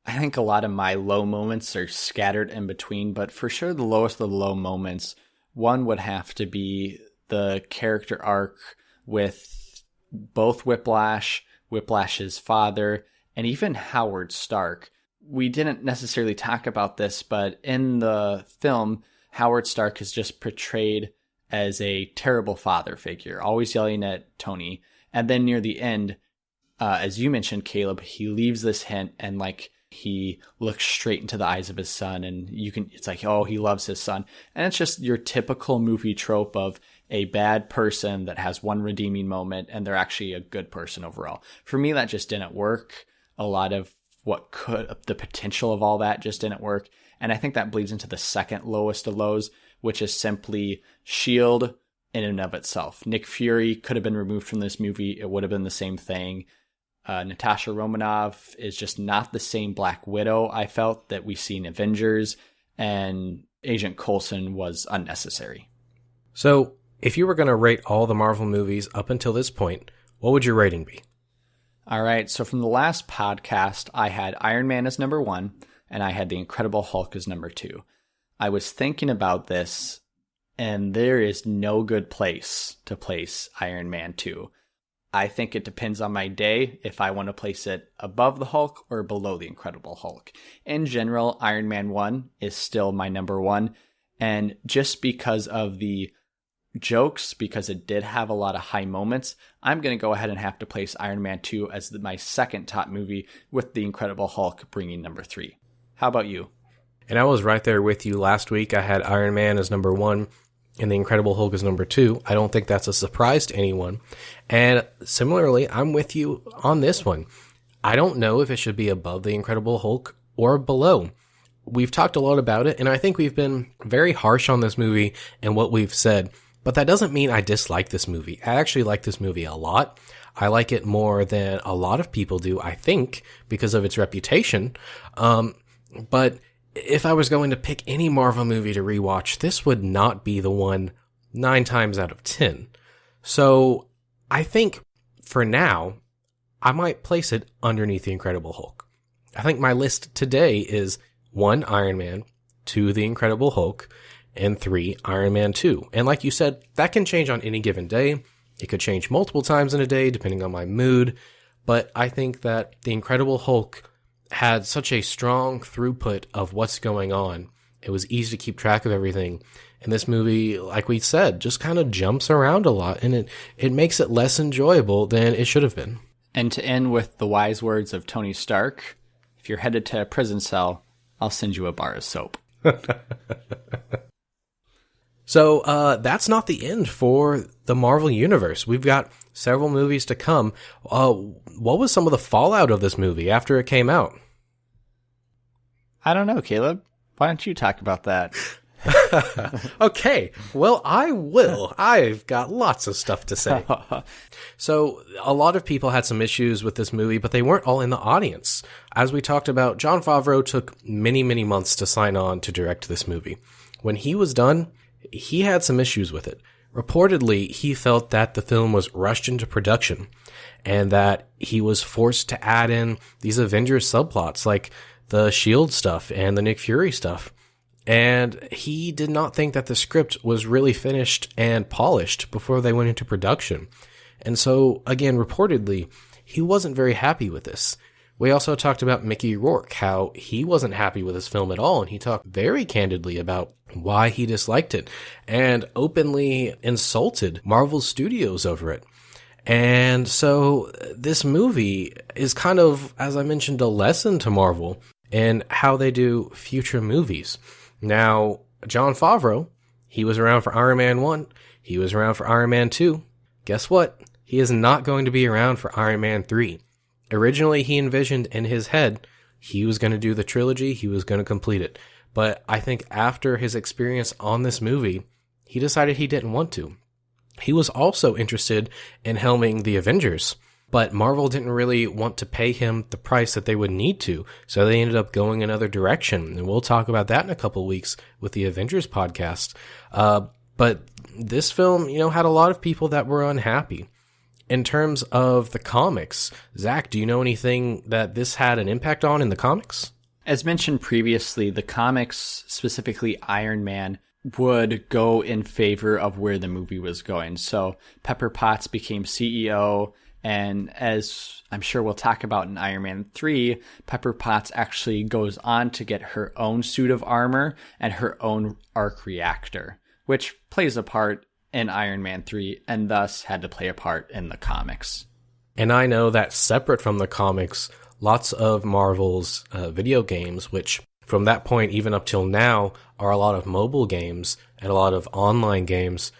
I think a lot of my low moments are scattered in between, but for sure the lowest of the low moments, one would have to be the character arc with both Whiplash's father, and even Howard Stark. We didn't necessarily talk about this, but in the film, Howard Stark is just portrayed as a terrible father figure, always yelling at Tony. And then near the end, as you mentioned, Caleb, he leaves this hint and he looks straight into the eyes of his son, and it's like, oh, he loves his son. And it's just your typical movie trope of a bad person that has one redeeming moment and they're actually a good person overall. For me, that just didn't work. A lot of the potential of all that just didn't work. And I think that bleeds into the second lowest of lows, which is simply S.H.I.E.L.D. in and of itself. Nick Fury could have been removed from this movie. It would have been the same thing. Natasha Romanoff is just not the same Black Widow I felt that we see in Avengers, and Agent Coulson was unnecessary. So, if you were going to rate all the Marvel movies up until this point, what would your rating be? All right, so from the last podcast, I had Iron Man as number 1, and I had The Incredible Hulk as number 2. I was thinking about this, and there is no good place to place Iron Man 2. I think it depends on my day if I want to place it above the Hulk or below the Incredible Hulk. In general, Iron Man 1 is still my number 1. And just because of the jokes, because it did have a lot of high moments, I'm going to go ahead and have to place Iron Man 2 as my second top movie, with the Incredible Hulk bringing number 3. How about you? And I was right there with you last week. I had Iron Man as number 1. And The Incredible Hulk is number 2. I don't think that's a surprise to anyone. And similarly, I'm with you on this one. I don't know if it should be above The Incredible Hulk or below. we've talked a lot about it, and I think we've been very harsh on this movie and what we've said, but that doesn't mean I dislike this movie. I actually like this movie a lot. I like it more than a lot of people do, I think, because of its reputation. But if I was going to pick any Marvel movie to rewatch, this would not be the one 9 times out of 10. So I think for now, I might place it underneath The Incredible Hulk. I think my list today is 1, Iron Man, 2, The Incredible Hulk, and 3, Iron Man 2. And like you said, that can change on any given day. It could change multiple times in a day, depending on my mood. But I think that The Incredible Hulk had such a strong throughput of what's going on. It was easy to keep track of everything. And this movie, like we said, just kind of jumps around a lot. And it makes it less enjoyable than it should have been. And to end with the wise words of Tony Stark, if you're headed to a prison cell, I'll send you a bar of soap. So that's not the end for the Marvel Universe. We've got several movies to come. What was some of the fallout of this movie after it came out? I don't know, Caleb. Why don't you talk about that? Okay, well, I will. I've got lots of stuff to say. So, a lot of people had some issues with this movie, but they weren't all in the audience. As we talked about, Jon Favreau took many, many months to sign on to direct this movie. When he was done, he had some issues with it. Reportedly, he felt that the film was rushed into production and that he was forced to add in these Avengers subplots like the S.H.I.E.L.D. stuff and the Nick Fury stuff. And he did not think that the script was really finished and polished before they went into production. And so, again, reportedly, he wasn't very happy with this. We also talked about Mickey Rourke, how he wasn't happy with his film at all, and he talked very candidly about why he disliked it, and openly insulted Marvel Studios over it. And so this movie is kind of, as I mentioned, a lesson to Marvel in how they do future movies. Now, Jon Favreau, he was around for Iron Man 1, he was around for Iron Man 2. Guess what? He is not going to be around for Iron Man 3. Originally, he envisioned in his head, he was going to do the trilogy, he was going to complete it. But I think after his experience on this movie, he decided he didn't want to. He was also interested in helming the Avengers, but Marvel didn't really want to pay him the price that they would need to, so they ended up going another direction, and we'll talk about that in a couple of weeks with the Avengers podcast. But this film, had a lot of people that were unhappy. In terms of the comics, Zach, do you know anything that this had an impact on in the comics? As mentioned previously, the comics, specifically Iron Man, would go in favor of where the movie was going. So Pepper Potts became CEO, and as I'm sure we'll talk about in Iron Man 3, Pepper Potts actually goes on to get her own suit of armor and her own arc reactor, which plays a part in Iron Man 3 and thus had to play a part in the comics. And I know that separate from the comics, lots of Marvel's video games, which from that point even up till now are a lot of mobile games and a lot of online games,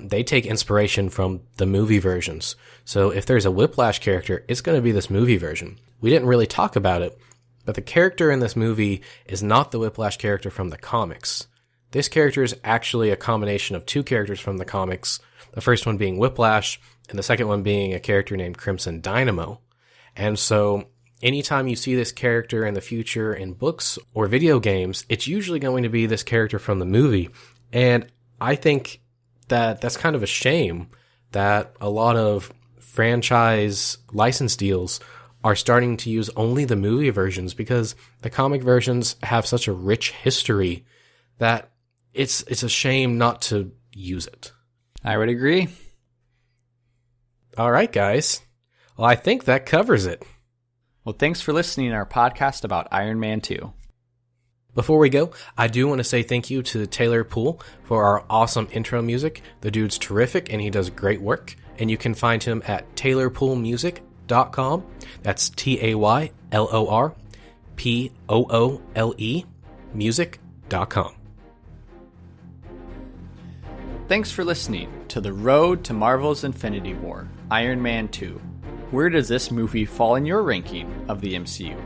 they take inspiration from the movie versions. So if there's a Whiplash character, it's going to be this movie version. We didn't really talk about it, but the character in this movie is not the Whiplash character from the comics. This character is actually a combination of 2 characters from the comics, the first one being Whiplash, and the second one being a character named Crimson Dynamo. And so anytime you see this character in the future in books or video games, it's usually going to be this character from the movie. And I think that that's kind of a shame that a lot of franchise license deals are starting to use only the movie versions, because the comic versions have such a rich history that it's a shame not to use it. I would agree. All right, guys. Well, I think that covers it. Well, thanks for listening to our podcast about Iron Man 2. Before we go, I do want to say thank you to Taylor Poole for our awesome intro music. The dude's terrific and he does great work. And you can find him at taylorpoolemusic.com. That's TaylorPoole music.com. Thanks for listening to The Road to Marvel's Infinity War, Iron Man 2. Where does this movie fall in your ranking of the MCU?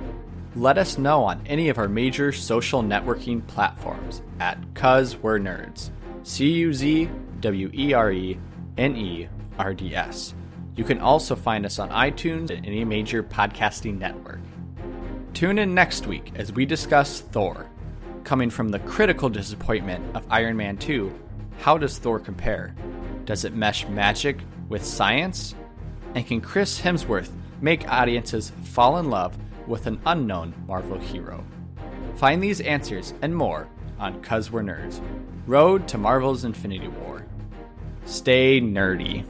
Let us know on any of our major social networking platforms at Cuz We're Nerds. CUZWERENERDS. You can also find us on iTunes and any major podcasting network. Tune in next week as we discuss Thor. Coming from the critical disappointment of Iron Man 2, how does Thor compare? Does it mesh magic with science? And can Chris Hemsworth make audiences fall in love with an unknown Marvel hero? Find these answers and more on Cuz We're Nerds, Road to Marvel's Infinity War. Stay nerdy.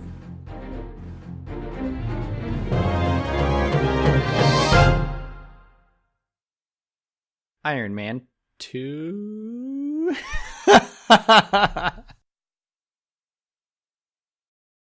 Iron Man 2.